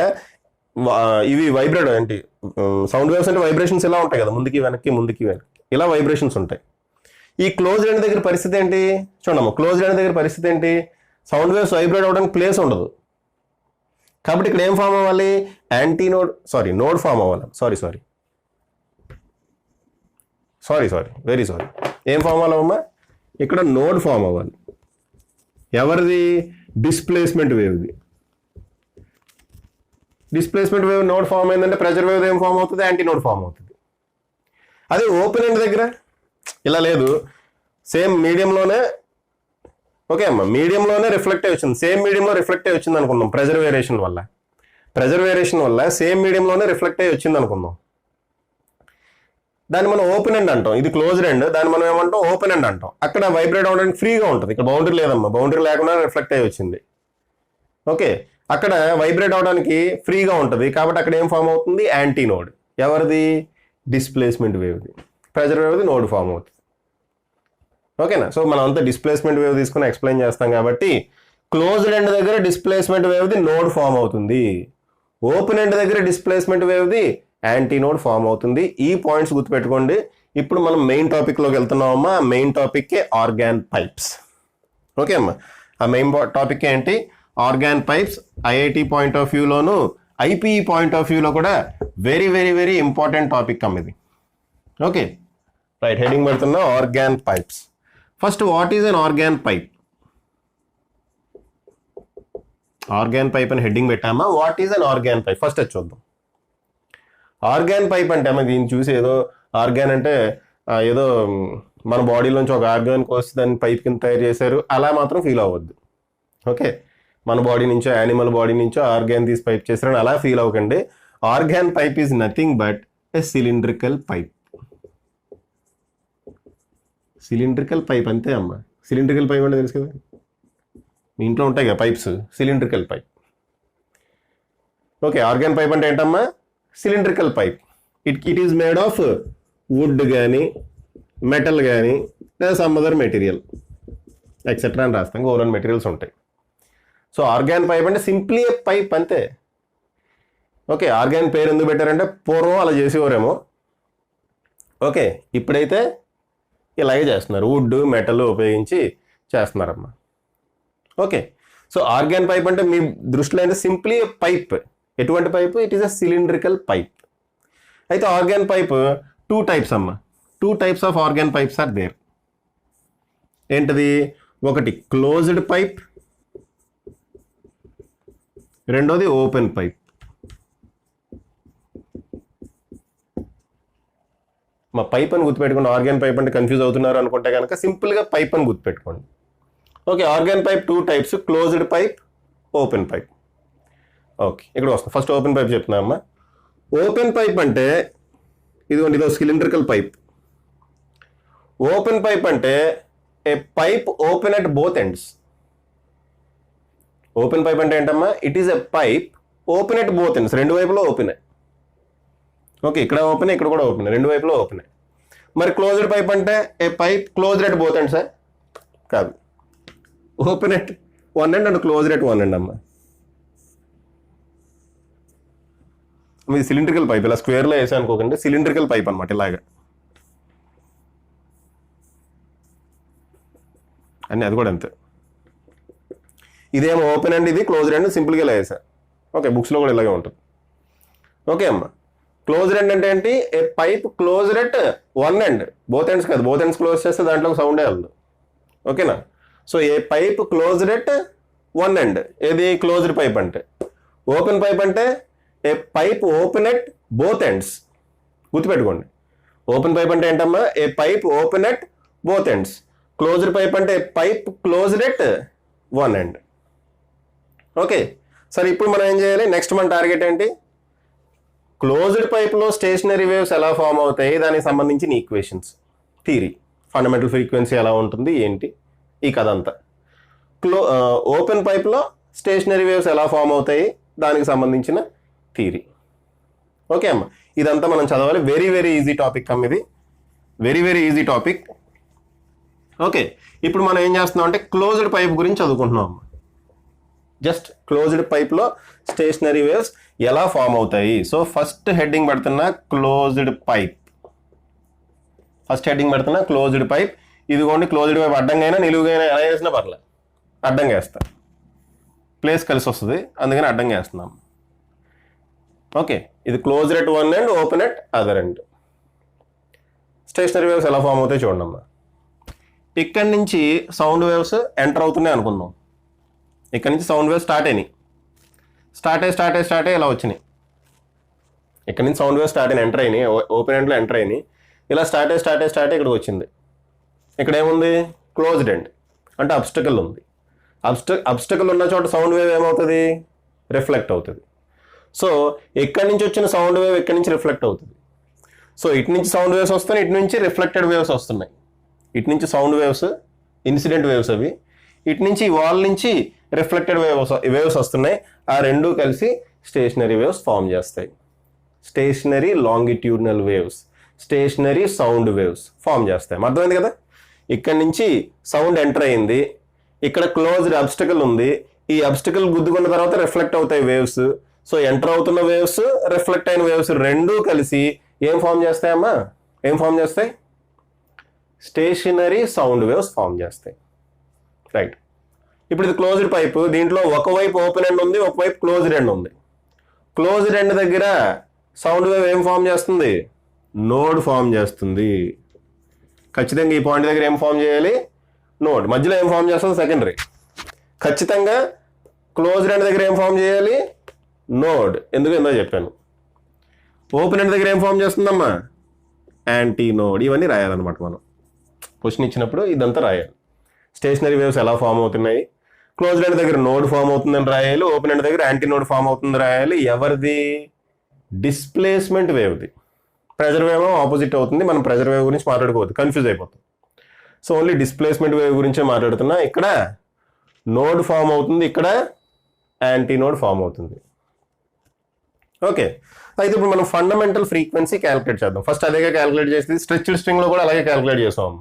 ఇవి వైబ్రేట్ ఏంటి, సౌండ్ వేవ్స్ అంటే వైబ్రేషన్స్ ఇలా ఉంటాయి కదా, ముందుకి వెనక్కి ఇలా వైబ్రేషన్స్ ఉంటాయి. ఈ క్లోజ్డ్ ఎండ్ దగ్గర పరిస్థితి ఏంటి? చూడమ్మా, క్లోజ్డ్ ఎండ్ దగ్గర పరిస్థితి ఏంటి? సౌండ్ వేవ్స్ వైబ్రేట్ అవ్వడానికి ప్లేస్ ఉండదు, కాబట్టి ఇక్కడ ఏం ఫామ్ అవ్వాలి? నోడ్ ఫామ్ అవ్వాలి. వెరీ సారీ, ఏం ఫామ్ అవ్వాలమ్మా? ఇక్కడ నోడ్ ఫామ్ అవ్వాలి. ఎవరిది? డిస్ప్లేస్మెంట్ వేవ్ది. డిస్ప్లేస్మెంట్ వేవ్ నోడ్ ఫామ్ అయిందంటే ప్రెషర్ వేవ్ ఏం ఫామ్ అవుతుంది? యాంటీ నోడ్ ఫామ్ అవుతుంది. అదే ఓపెన్ ఎండ్ దగ్గర ఇలా లేదు, సేమ్ మీడియంలోనే ఓకే అమ్మా, మీడియంలోనే రిఫ్లెక్ట్ అయి వచ్చింది, సేమ్ మీడియంలో రిఫ్లెక్ట్ అయి వచ్చింది అనుకుందాం. ప్రెజర్ వేరియేషన్ వల్ల సేమ్ మీడియంలోనే రిఫ్లెక్ట్ అయి వచ్చింది అనుకుందాం. దాన్ని మనం ఓపెన్ ఎండ్ అంటాం, ఇది క్లోజ్డ్ ఎండ్, దాన్ని మనం ఏమంటాం ఓపెన్ ఎండ్ అంటాం. అక్కడ వైబ్రేట్ అవ్వడానికి ఫ్రీగా ఉంటుంది. ఇక్కడ బౌండరీ లేదమ్మా, బౌండరీ లేకుండా రిఫ్లెక్ట్ అయి వచ్చింది. ఓకే, అక్కడ వైబ్రేట్ అవడానికి ఫ్రీగా ఉంటుంది కాబట్టి అక్కడ ఏం ఫామ్ అవుతుంది, యాంటీ నోడ్. ఎవరిది, డిస్ప్లేస్మెంట్ వేవ్ది. ప్రెజర్ వేవ్ది నోడ్ ఫామ్ అవుతుంది. ఓకేనా, సో మనం అంతా డిస్ప్లేస్మెంట్ వేవ్ తీసుకుని ఎక్స్ప్లెయిన్ చేస్తాం కాబట్టి క్లోజ్డ్ ఎండ్ దగ్గర డిస్ప్లేస్మెంట్ వేవ్ది నోడ్ ఫామ్ అవుతుంది, ఓపెన్ ఎండ్ దగ్గర డిస్ప్లేస్మెంట్ వేవ్ది యాంటీ నోడ్ ఫామ్ అవుతుంది. ఈ పాయింట్స్ గుర్తుపెట్టుకోండి. ఇప్పుడు మనం మెయిన్ టాపిక్లోకి వెళ్తున్నామమ్మా. మెయిన్ టాపిక్కే ఆర్గాన్ పైప్స్. ఓకే అమ్మా, ఆ మెయిన్ టాపిక్ ఏంటి, organ pipes. IIT point of వ్యూలోను ఐపీఈ పాయింట్ ఆఫ్ వ్యూలో కూడా very very very important topic అమ్మ ఇది. ఓకే రైట్, హెడింగ్ పెడుతున్నా organ pipes. First what is an organ pipe? Organ pipe అని హెడ్డింగ్ పెట్టామా. What is an organ pipe first అది చూద్దాం. ఆర్గాన్ పైప్ అంటే అమ్మ, దీన్ని చూసి ఏదో ఆర్గాన్ అంటే ఏదో మన బాడీలోంచి ఒక ఆర్గాన్ కోసి దాన్ని పైప్ కింద తయారు చేశారు అలా మాత్రం ఫీల్ అవ్వద్దు. ఓకే, మన బాడీ నుంచో యానిమల్ బాడీ నుంచో ఆర్గాన్ తీసి పైప్ చేశారని అలా ఫీల్ అవ్వకండి. Organ pipe is nothing but a cylindrical pipe. Cylindrical pipe అంతే అమ్మ. సిలిండ్రికల్ పైప్ అంటే తెలుసు కదా, మీ ఇంట్లో ఉంటాయి కదా pipes, cylindrical pipe. Okay, organ pipe అంటే ఏంటమ్మా, cylindrical pipe. It is made of would కానీ మెటల్ కానీ లేదా సమ్ అదర్ మెటీరియల్ ఎక్సెట్రా అని రాస్తాం. ఓవరాల్ మెటీరియల్స్ ఉంటాయి. సో ఆర్గాన్ పైప్ అంటే సింప్లీ ఏ పైప్ అంతే. ఓకే, ఆర్గాన్ పేరు ఎందుకు పెట్టారంటే పూర్వం అలా చేసేవారేమో. ఓకే, ఇప్పుడైతే ఇలాగే చేస్తున్నారు, వుడ్ మెటల్ ఉపయోగించి చేస్తున్నారమ్మా. ఓకే, సో ఆర్గాన్ పైప్ అంటే మీ దృష్టిలో అయితే సింప్లీ పైప్. ఎటువంటి pipe? It is a cylindrical pipe. అయితే ఆర్గాన్ పైప్ 2 టైప్స్ అమ్మ. 2 types of organ pipes are there. ఏంటది? ఒకటి క్లోజ్డ్ పైప్, రెండోది ఓపెన్ పైప్. మా పైప్ అని గుర్తుపెట్టుకోండి. ఆర్గాన్ పైప్ అంటే కన్ఫ్యూజ్ అవుతున్నారు అనుకుంటే కనుక సింపుల్గా పైప్ అని గుర్తుపెట్టుకోండి. Okay, organ pipe 2 types, closed pipe, open pipe. Okay, ఇక్కడ వస్తాం. ఫస్ట్ ఓపెన్ పైప్ చెప్తున్నా అమ్మా. ఓపెన్ పైప్ అంటే ఇదిగోండి, ఇదో సిలిండ్రికల్ పైప్. ఓపెన్ పైప్ అంటే a pipe open at both ends. Open pipe అంటే ఏంటమ్మా, it is a pipe open at both ends. రెండు వైపులో ఓపెన్. ఓకే, ఇక్కడ ఓపెన్, ఇక్కడ కూడా ఓపెన్, రెండు వైపులో ఓపెన్. మరి క్లోజ్డ్ పైప్ అంటే a pipe closed at both ends కాదు, open at one end and closed at one end అమ్మా. మీది సిలిండ్రికల్ పైప్, ఇలా స్క్వేర్లో వేసా అనుకోకండి, సిలిండ్రికల్ పైప్ అనమాట ఇలాగా. అని అది కూడా అంతే. ఇదేమో ఓపెన్ అండ్ ఇది క్లోజ్డ్ అండ్ సింపుల్గా ఇలా వేసా. ఓకే, బుక్స్లో కూడా ఇలాగే ఉంటుంది. ఓకే అమ్మ, క్లోజ్డ్ ఎండ్ అంటే ఏంటి? A pipe closed at one end, both ends కాదు. బోత్ ఎండ్స్ క్లోజ్ చేస్తే దాంట్లో సౌండే వెళ్ళదు. ఓకేనా? So a pipe closed at one end, ఏది క్లోజ్డ్ పైప్ అంటే. ఓపెన్ పైప్ అంటే a pipe open at both ends. గుర్తుపెట్టుకోండి, ఓపెన్ పైప్ అంటే ఏంటమ్మా, a pipe open at both ends. Closed pipe అంటే pipe closed at one end. Okay, సరే ఇప్పుడు మనం ఏం చేయాలి? నెక్స్ట్ మన టార్గెట్ ఏంటి? క్లోజ్డ్ పైప్లో స్టేషనరీ వేవ్స్ ఎలా ఫామ్ అవుతాయి, దానికి సంబంధించిన ఈక్వేషన్స్, థియరీ, ఫండమెంటల్ ఫ్రీక్వెన్సీ ఎలా ఉంటుంది ఏంటి, ఈ కథ అంతా. ఓపెన్ పైప్లో స్టేషనరీ వేవ్స్ ఎలా ఫామ్ అవుతాయి, దానికి సంబంధించిన థియరీ. ఓకే అమ్మ, ఇదంతా మనం చదవాలి. వెరీ వెరీ ఈజీ టాపిక్ అమ్మ ఇది, very very easy topic. Okay, ఇప్పుడు మనం ఏం చేస్తున్నాం అంటే క్లోజ్డ్ పైప్ గురించి చదువుకుంటున్నాం అమ్మ. జస్ట్ క్లోజ్డ్ పైప్లో స్టేషనరీ వేవ్స్ ఎలా ఫామ్ అవుతాయి. సో ఫస్ట్ హెడ్డింగ్ పెడుతున్నా క్లోజ్డ్ పైప్. ఫస్ట్ హెడ్డింగ్ పెడుతున్నా క్లోజ్డ్ పైప్. ఇదిగోండి క్లోజ్డ్ పైప్, అడ్డంగా అయినా నిలువుగా అయినా ఎలా వేసినా పర్లేదు, అడ్డంగా వేస్తా, ప్లేస్ కలిసి వస్తుంది, అందుకని అడ్డంగా వేస్తున్నాం. ఓకే, ఇది closed at one end, open at other end. Stationery waves ఎలా ఫామ్ అవుతాయి చూడండి అమ్మా. ఇక్కడి నుంచి సౌండ్ వేవ్స్ ఎంటర్ అవుతున్నాయి అనుకుందాం. ఇక్కడ నుంచి సౌండ్ వేవ్స్ స్టార్ట్ అయినాయి, స్టార్ట్ అయ్యి ఇలా వచ్చినాయి. ఇక్కడ నుంచి సౌండ్ వేవ్స్ స్టార్ట్ అయినాయి, ఎంటర్ అయినాయి, ఓపెన్ ఎండ్లో ఎంటర్ అయినాయి. ఇలా స్టార్ట్ అయ్యి ఇక్కడికి వచ్చింది. ఇక్కడ ఏముంది? Closed end. అంటే అబ్స్టకల్ ఉంది. అబ్స్టకల్ ఉన్న చోట సౌండ్ వేవ్ ఏమవుతుంది? రిఫ్లెక్ట్ అవుతుంది. సో ఎక్కడి నుంచి వచ్చిన సౌండ్ వేవ్ ఎక్కడి నుంచి రిఫ్లెక్ట్ అవుతుంది? సో ఇటు నుంచి సౌండ్ వేవ్స్ వస్తున్నాయి, ఇటు నుంచి రిఫ్లెక్టెడ్ వేవ్స్ వస్తున్నాయి. ఇటు నుంచి సౌండ్ వేవ్స్, ఇన్సిడెంట్ వేవ్స్ అవి, ఇటు నుంచి వాల్ నుంచి రిఫ్లెక్టెడ్ వేవ్స్ వస్తున్నాయి. ఆ రెండు కలిసి స్టేషనరీ వేవ్స్ ఫామ్ చేస్తాయి. Stationary longitudinal waves, stationary sound waves form చేస్తాయి. అర్థమైంది కదా? ఇక్కడ నుంచి సౌండ్ ఎంటర్ అయింది, ఇక్కడ క్లోజ్డ్ అబ్స్టకల్ ఉంది, ఈ అబ్స్టకల్ గుద్దుకున్న తర్వాత రిఫ్లెక్ట్ అవుతాయి వేవ్స్. సో ఎంటర్ అవుతున్న వేవ్స్, రిఫ్లెక్ట్ అయిన వేవ్స్ రెండూ కలిసి ఏం ఫామ్ చేస్తాయమ్మా? ఏం ఫామ్ చేస్తాయి? స్టేషనరీ సౌండ్ వేవ్స్ ఫామ్ చేస్తాయి. రైట్. ఇప్పుడు ఇది క్లోజ్డ్ పైప్, దీంట్లో ఒకవైపు ఓపెన్ ఎండ్ ఉంది, ఒకవైపు క్లోజ్డ్ ఎండ్ ఉంది. క్లోజ్డ్ ఎండ్ దగ్గర సౌండ్ వేవ్ ఏం ఫామ్ చేస్తుంది? నోడ్ ఫామ్ చేస్తుంది. ఖచ్చితంగా ఈ పాయింట్ దగ్గర ఏం ఫామ్ చేయాలి? నోడ్. మధ్యలో ఏం ఫామ్ చేస్తుంది? సెకండరీ. ఖచ్చితంగా క్లోజ్డ్ ఎండ్ దగ్గర ఏం ఫామ్ చేయాలి? నోడ్. ఎందుకు చెప్పాను. ఓపెన్ ఎండ్ దగ్గర ఏం ఫామ్ చేస్తుందమ్మా? Anti node. ఇవన్నీ రాయాలన్నమాట మనం. క్వశ్చన్ ఇచ్చినప్పుడు ఇదంతా రాయాలి. స్టేషనరీ వేవ్స్ ఎలా ఫామ్ అవుతున్నాయి, క్లోజ్డ్ ఎండ్ దగ్గర నోడ్ ఫామ్ అవుతుందని రాయాలి, ఓపెన్ ఎండ్ దగ్గర యాంటీ నోడ్ ఫామ్ అవుతుందని రాయాలి. ఎవరిది? డిస్ప్లేస్మెంట్ వేవ్ది. ప్రెజర్ వేవ్ ఆపోజిట్ అవుతుంది. మనం ప్రెజర్ వేవ్ గురించి మాట్లాడుకోవద్దు, కన్ఫ్యూజ్ అయిపోతుంది. సో ఓన్లీ డిస్ప్లేస్మెంట్ వేవ్ గురించే మాట్లాడుతున్నా. ఇక్కడ నోడ్ ఫామ్ అవుతుంది, ఇక్కడ యాంటీ నోడ్ ఫామ్ అవుతుంది. ఓకే. అయితే ఇప్పుడు మనం ఫండమెంటల్ ఫ్రీక్వెన్సీ క్యాలిక్యులేట్ చేద్దాం. ఫస్ట్ అదేగా క్యాలిక్యులేట్ చేసేది, స్ట్రెచ్డ్ స్ట్రింగ్లో కూడా అలాగే క్యాలిక్యులేట్ చేస్తాం అమ్మ.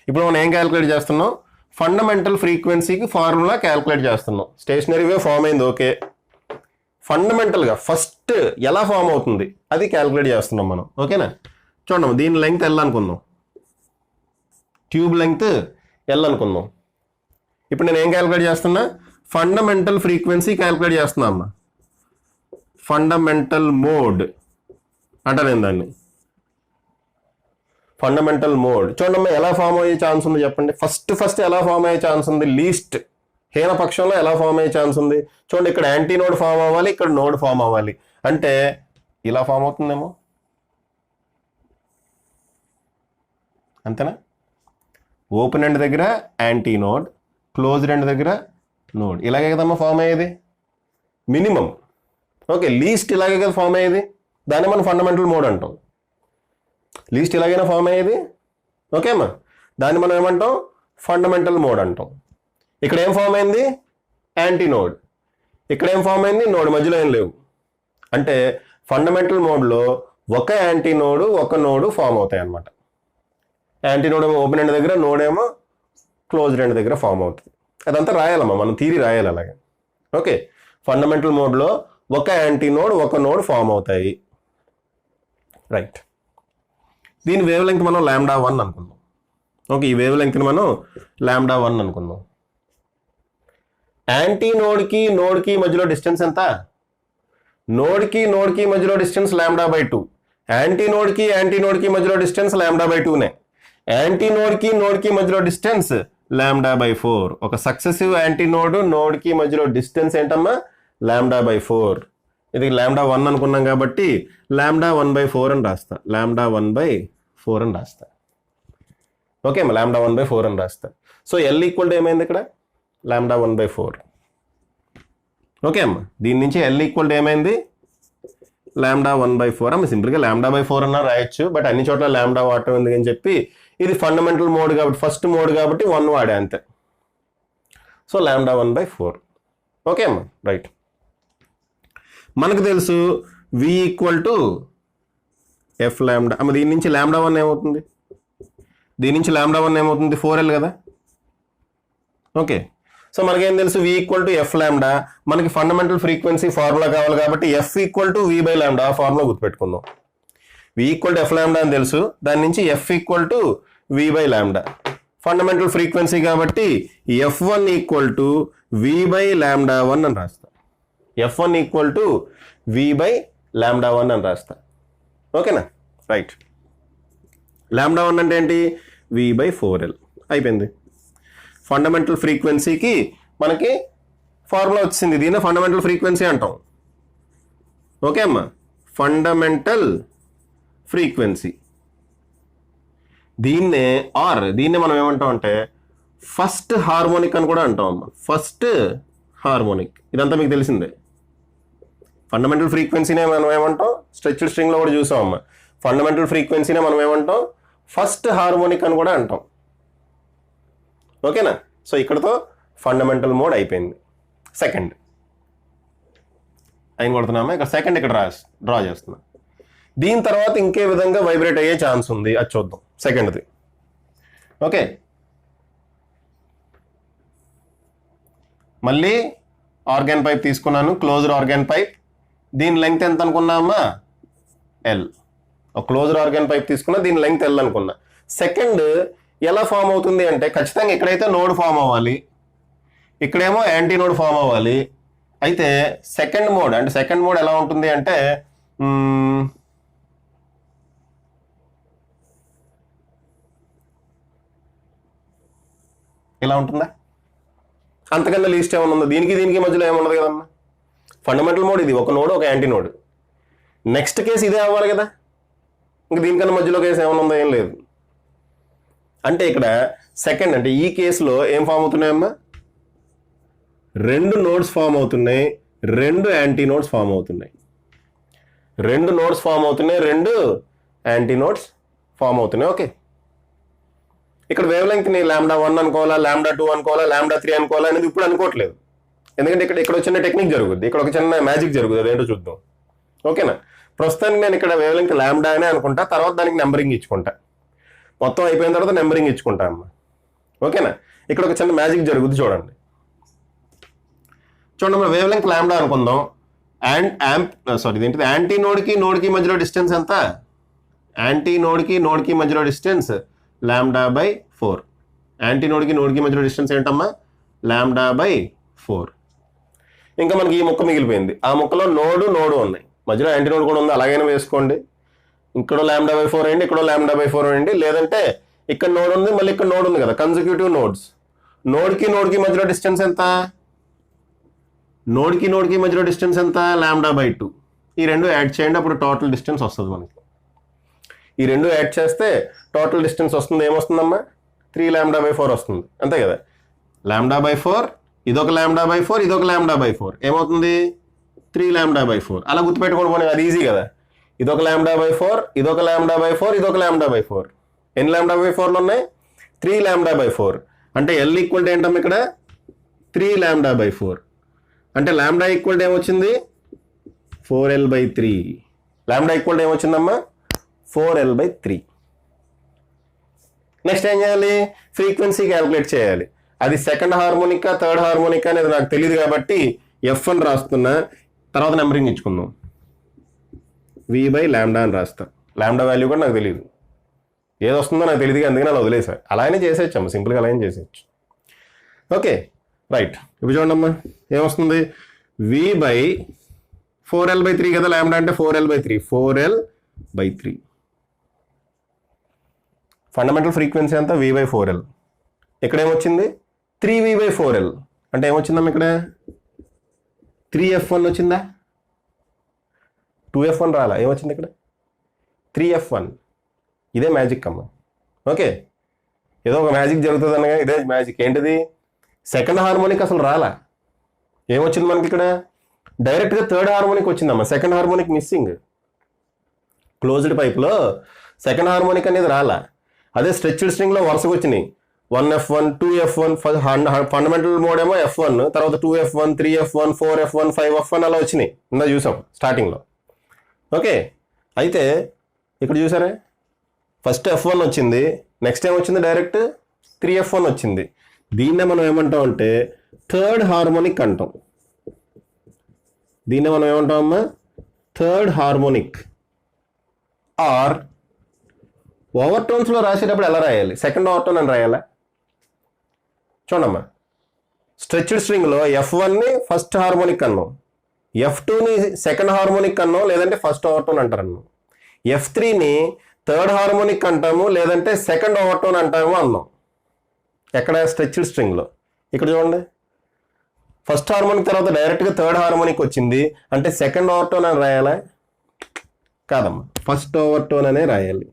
ఇప్పుడు మనం ఏం క్యాలిక్యులేట్ చేస్తున్నాం? ఫండమెంటల్ ఫ్రీక్వెన్సీకి ఫార్ములా క్యాలిక్యులేట్ చేస్తున్నాం. స్టేషనరీ వేవ్ ఫామ్ అయింది, ఓకే. ఫండమెంటల్గా ఫస్ట్ ఎలా ఫామ్ అవుతుంది అది క్యాలిక్యులేట్ చేస్తున్నాం మనం. ఓకేనా? చూడండి, దీని లెంగ్త్ ఎల్ అనుకుందాం, ట్యూబ్ లెంగ్త్ ఎల్ అనుకుందాం. ఇప్పుడు నేను ఏం క్యాలిక్యులేట్ చేస్తున్నా? ఫండమెంటల్ ఫ్రీక్వెన్సీ క్యాలిక్యులేట్ చేస్తున్నా అమ్మా. ఫండమెంటల్ మోడ్ అంట నేను దాన్ని. ఫండమెంటల్ మోడ్ చూడమ్మా ఎలా ఫామ్ అయ్యే ఛాన్స్ ఉంది చెప్పండి. ఫస్ట్ ఎలా ఫామ్ అయ్యే ఛాన్స్ ఉంది? లీస్ట్ హీన పక్షంలో ఎలా ఫామ్ అయ్యే ఛాన్స్ ఉంది? చూడండి, ఇక్కడ యాంటీ నోడ్ ఫామ్ అవ్వాలి, ఇక్కడ నోడ్ ఫామ్ అవ్వాలి. అంటే ఇలా ఫామ్ అవుతుందేమో, అంతేనా? ఓపెన్ ఎండ్ దగ్గర యాంటీ నోడ్, క్లోజ్డ్ ఎండ్ దగ్గర నోడ్. ఇలాగే కదమ్మా ఫామ్ అయ్యేది మినిమం. ఓకే, లీస్ట్ ఇలాగే కదా ఫామ్ అయ్యేది. దాన్ని మనం ఫండమెంటల్ మోడ్ అంటాం. లీస్ట్ ఇలాగైనా ఫామ్ అయ్యేది. ఓకే అమ్మా, దాన్ని మనం ఏమంటాం? ఫండమెంటల్ మోడ్ అంటాం. ఇక్కడ ఏం ఫామ్ అయింది? Anti node. ఇక్కడ ఏం ఫామ్ అయింది? నోడ్. మధ్యలో ఏం లేవు. అంటే ఫండమెంటల్ మోడ్లో ఒక యాంటీ నోడు ఒక నోడు ఫామ్ అవుతాయి అన్నమాట. యాంటీ నోడ్ ఏమో ఓపెన్ ఎండ్ దగ్గర, నోడ్ ఏమో క్లోజ్డ్ ఎండ్ దగ్గర ఫామ్ అవుతుంది. అదంతా రాయాలమ్మా, మనం థియరీ రాయాలి అలాగే. ఓకే, ఫండమెంటల్ మోడ్లో ఒక యాంటీ నోడ్ ఒక నోడ్ ఫామ్ అవుతాయి. రైట్. దీని వేవ్ లెంగ్త్ మనం λ1 అనుకుందాం. ఓకే, ఈ వేవ్ లెంగ్త్ని మనం λ1 అనుకుందాం. యాంటీ నోడ్కి మధ్యలో డిస్టెన్స్ ఎంత? నోడ్కి మధ్యలో డిస్టెన్స్ λ/2. యాంటీ నోడ్కి మధ్యలో డిస్టెన్స్ λ/2నే. యాంటీ నోడ్కి మధ్యలో డిస్టెన్స్ λ/4. ఒక సక్సెసివ్ యాంటీ నోడ్కి మధ్యలో డిస్టెన్స్ ఏంటమ్మా? λ/4. ఇది λ1 అనుకున్నాం కాబట్టి λ1/4 అని రాస్తా. λ1/4 అని రాస్తా. ఓకే అమ్మా, λ1/4 అని రాస్తా. సో ఎల్ ఈక్వల్ టు ఏమైంది ఇక్కడ? λ1/4. ఓకే అమ్మా, దీని నుంచి ఎల్ ఈక్వల్ టు ఏమైంది? λ1/4. అమ్మ సింపుల్గా λ/4 అన్నా రాయొచ్చు, బట్ అన్ని చోట్ల λ వాడటం ఎందుకని చెప్పి ఇది ఫండమెంటల్ మోడ్ కాబట్టి, ఫస్ట్ మోడ్ కాబట్టి 1 వాడే అంతే. సో λ1/4. ఓకే అమ్మా, రైట్. మనకు తెలుసు v equal to F lambda. అమ్మ దీని నుంచి λ1 ఏమవుతుంది? దీని నుంచి λ1 ఏమవుతుంది? 4l కదా. ఓకే, సో మనకేం తెలుసు? v equal to F lambda. మనకి ఫండమెంటల్ ఫ్రీక్వెన్సీ ఫార్ములా కావాలి కాబట్టి ఎఫ్ ఈక్వల్ టు v/λ. ఆ ఫార్ములా గుర్తుపెట్టుకుందాం. v equal to F lambda అని తెలుసు, దాని నుంచి F equal to v/λ. Fundamental frequency కాబట్టి f1 ఈక్వల్ టు v/λ1 అని రాస్తా. f1 ఈక్వల్ టు v/λ1 అని రాస్తా. ఓకేనా? రైట్. λ1 అంటే ఏంటి? v/4l. అయిపోయింది. ఫండమెంటల్ ఫ్రీక్వెన్సీకి మనకి ఫార్ములా వచ్చింది. దీన్నే ఫండమెంటల్ ఫ్రీక్వెన్సీ అంటాం. ఓకే అమ్మా, ఫండమెంటల్ ఫ్రీక్వెన్సీ. దీన్నే మనం ఏమంటాం అంటే ఫస్ట్ హార్మోనిక్ అని కూడా అంటాం అమ్మ. ఫస్ట్ హార్మోనిక్ ఇదంతా మీకు తెలిసిందే. ఫండమెంటల్ ఫ్రీక్వెన్సీనే మనం ఏమంటాం, స్ట్రెచ్డ్ స్ట్రింగ్లో కూడా చూసాం అమ్మ. ఫండమెంటల్ ఫ్రీక్వెన్సీనే మనం ఏమంటాం, ఫస్ట్ హార్మోనిక్ అని కూడా అంటాం. ఓకేనా? సో ఇక్కడతో ఫండమెంటల్ మోడ్ అయిపోయింది. సెకండ్ అయిన కొడుతున్నామా, ఇక్కడ సెకండ్ ఇక్కడ డ్రా చేస్తున్నా. దీని తర్వాత ఇంకే విధంగా వైబ్రేట్ అయ్యే ఛాన్స్ ఉంది, అది చూద్దాం సెకండ్ది. ఓకే, మళ్ళీ ఆర్గాన్ పైప్ తీసుకున్నాను, క్లోజ్డ్ ఆర్గాన్ పైప్. దీని లెంగ్త్ ఎంత అనుకున్నామా, ఎల్. ఒక క్లోజ్డ్ ఆర్గాన్ పైప్ తీసుకున్నా, దీని లెంగ్త్ ఎల్ అనుకున్నా. సెకండ్ ఎలా ఫామ్ అవుతుంది అంటే ఖచ్చితంగా ఇక్కడైతే నోడ్ ఫామ్ అవ్వాలి, ఇక్కడేమో యాంటీ నోడ్ ఫామ్ అవ్వాలి. అయితే సెకండ్ మోడ్ ఎలా ఉంటుంది అంటే ఇలా ఉంటుందా, అంతకన్నా లీస్ట్ ఏమన్నా ఉందా? దీనికి మధ్యలో ఏమన్నది కదమ్మా. ఫండమెంటల్ మోడ్ ఇది, ఒక నోడ్ ఒక యాంటీ నోడ్. నెక్స్ట్ కేసు ఇదే అవ్వాలి కదా, ఇంక దీనికన్నా మధ్యలో కేసు ఏమన్నా ఉందా? ఏం లేదు. అంటే ఇక్కడ సెకండ్ అంటే ఈ కేసులో ఏం ఫామ్ అవుతున్నాయమ్మా, రెండు నోడ్స్ ఫామ్ అవుతున్నాయి, రెండు యాంటీ నోడ్స్ ఫామ్ అవుతున్నాయి. రెండు నోడ్స్ ఫామ్ అవుతున్నాయి, రెండు యాంటీ నోడ్స్ ఫామ్ అవుతున్నాయి. ఓకే, ఇక్కడ వేవ్ లెంగ్త్ని λ1 అనుకోవాలా, λ2 అనుకోవాలా, λ3 అనుకోవాలా అనేది ఇప్పుడు అనుకోవట్లేదు. ఎందుకంటే ఇక్కడ చిన్న టెక్నిక్ జరుగుద్ది, ఇక్కడ ఒక చిన్న మ్యాజిక్ జరుగుతుంది, అదేంటో చూద్దాం. ఓకేనా? ప్రస్తుతానికి నేను ఇక్కడ వేవ్ లెంగ్త్ λ అనే అనుకుంటా, తర్వాత దానికి నెంబరింగ్ ఇచ్చుకుంటా. మొత్తం అయిపోయిన తర్వాత నెంబరింగ్ ఇచ్చుకుంటా అమ్మా. ఓకేనా? ఇక్కడ ఒక చిన్న మ్యాజిక్ జరుగుద్ది, చూడండి. మన వేవ్ లెంగ్త్ λ అనుకుందాం. ఇదేంటిది, యాంటీ నోడ్కి మధ్యలో డిస్టెన్స్ ఎంత? యాంటీ నోడ్కి మధ్యలో డిస్టెన్స్ λ/4. యాంటీ నోడ్కి మధ్యలో డిస్టెన్స్ ఏంటమ్మా, λ/4. ఇంకా మనకి ఈ ముక్క మిగిలిపోయింది. ఆ ముక్కలో నోడు ఉన్నాయి, మధ్యలో యాంటీ నోడ్ కూడా ఉంది, అలాగైనా వేసుకోండి. ఇక్కడ λ/4 అయ్యండి, ఇక్కడ λ/4 అయ్యండి. లేదంటే ఇక్కడ నోడ్ ఉంది, మళ్ళీ ఇక్కడ నోడ్ ఉంది కదా, కన్సిక్యూటివ్ నోడ్స్. నోడ్కి మధ్యలో డిస్టెన్స్ ఎంత? నోడ్కి మధ్యలో డిస్టెన్స్ ఎంత? λ/2. ఈ రెండు యాడ్ చేయండి, అప్పుడు టోటల్ డిస్టెన్స్ వస్తుంది మనకి. ఈ రెండు యాడ్ చేస్తే టోటల్ డిస్టెన్స్ వస్తుంది. ఏమొస్తుందమ్మా, 3λ/4 వస్తుంది, అంతే కదా. λ/4, ఇదొక λ/4, ఇదొక λ/4, ఏమవుతుంది? 3λ/4. అలా గుర్తుపెట్టుకోండి పోనీ, అది ఈజీ కదా. ఇదొక λ/4, ఇదొక λ/4, ఇదొక λ/4. ఎన్ని λ/4లు ఉన్నాయి? 3λ/4. అంటే L ఈక్వల్ టు ఏంటమ్మా ఇక్కడ? 3λ/4. అంటే λ ఈక్వల్ టు ఏమొచ్చింది? 4l/3. λ equal to ఏమొచ్చిందమ్మా? 4l/3. Next ఏం చేయాలి? ఫ్రీక్వెన్సీ క్యాలిక్యులేట్ చేయాలి. అది సెకండ్ హార్మోనికా థర్డ్ హార్మోనికా అనేది నాకు తెలియదు కాబట్టి F1 రాస్తున్నా, తర్వాత నెంబరింగ్ ఇచ్చుకుందాం. v/λ అని రాస్తా. λ వాల్యూ కూడా నాకు తెలియదు, ఏది వస్తుందో నాకు తెలియదు, అందుకని అలా వదిలేసా. అలానే చేసేయచ్చమ్మా, సింపుల్గా అలానే చేసేయచ్చు. ఓకే రైట్, ఇప్పుడు చూడండి అమ్మా ఏమొస్తుంది? v/4l/3 కదా, λ అంటే 4l/3. 4l/3 ఫండమెంటల్ ఫ్రీక్వెన్సీ అంతా v/4l. ఇక్కడ ఏమొచ్చింది? 3v/4l. అంటే ఏమొచ్చిందమ్మా ఇక్కడ? 3f1 వచ్చిందా? 2f1 రాలా, ఏమొచ్చింది ఇక్కడ? 3f1. ఇదే మ్యాజిక్ అమ్మ. ఓకే, ఏదో ఒక మ్యాజిక్ జరుగుతుంది అనగా ఇదే మ్యాజిక్. ఏంటిది? సెకండ్ హార్మోనిక్ అసలు రాలా, ఏమొచ్చింది మనకి ఇక్కడ? డైరెక్ట్గా థర్డ్ హార్మోనిక్ వచ్చిందమ్మా. Second harmonic missing. క్లోజ్డ్ పైప్లో సెకండ్ హార్మోనిక్ అనేది రాలా. అదే స్ట్రెచ్డ్ స్ట్రింగ్లో వరుసగా వచ్చినాయి. 1f1, 2f1, ఫండమెంటల్ మోడ్ ఏమో f1, తర్వాత 2f1, 3f1, 4f1, 5f1 అలా వచ్చినాయి. ఇందా చూసాం స్టార్టింగ్లో. ఓకే, అయితే ఇక్కడ చూసారా, ఫస్ట్ f1 వచ్చింది, నెక్స్ట్ ఏం వచ్చింది? డైరెక్ట్ 3f1 వచ్చింది. దీన్నే మనం ఏమంటాం అంటే థర్డ్ హార్మోనిక్ అంటాం. దీన్నే మనం ఏమంటామమ్మా? Third harmonic. ఆర్ ఓవర్ టోన్స్లో రాసేటప్పుడు ఎలా రాయాలి? సెకండ్ ఓవర్ టోన్ అని రాయాలా? చూడమ్మా, స్ట్రెచ్డ్ స్ట్రింగ్లో f1ని ఫస్ట్ హార్మోనిక్ అన్నాం, f2ని సెకండ్ హార్మోనిక్ అన్నాం, లేదంటే ఫస్ట్ ఓవర్ టోన్ అంటారు అన్నాం. f3ని థర్డ్ హార్మోనిక్ అంటాము, లేదంటే సెకండ్ ఓవర్ టోన్ అంటాము అన్నాం. ఎక్కడ? స్ట్రెచ్డ్ స్ట్రింగ్లో. ఇక్కడ చూడండి, ఫస్ట్ హార్మోనిక్ తర్వాత డైరెక్ట్గా థర్డ్ హార్మోనిక్ వచ్చింది, అంటే సెకండ్ ఓవర్ టోన్ అని రాయాలా? కాదమ్మా, ఫస్ట్ ఓవర్ టోన్ అనే రాయాలి.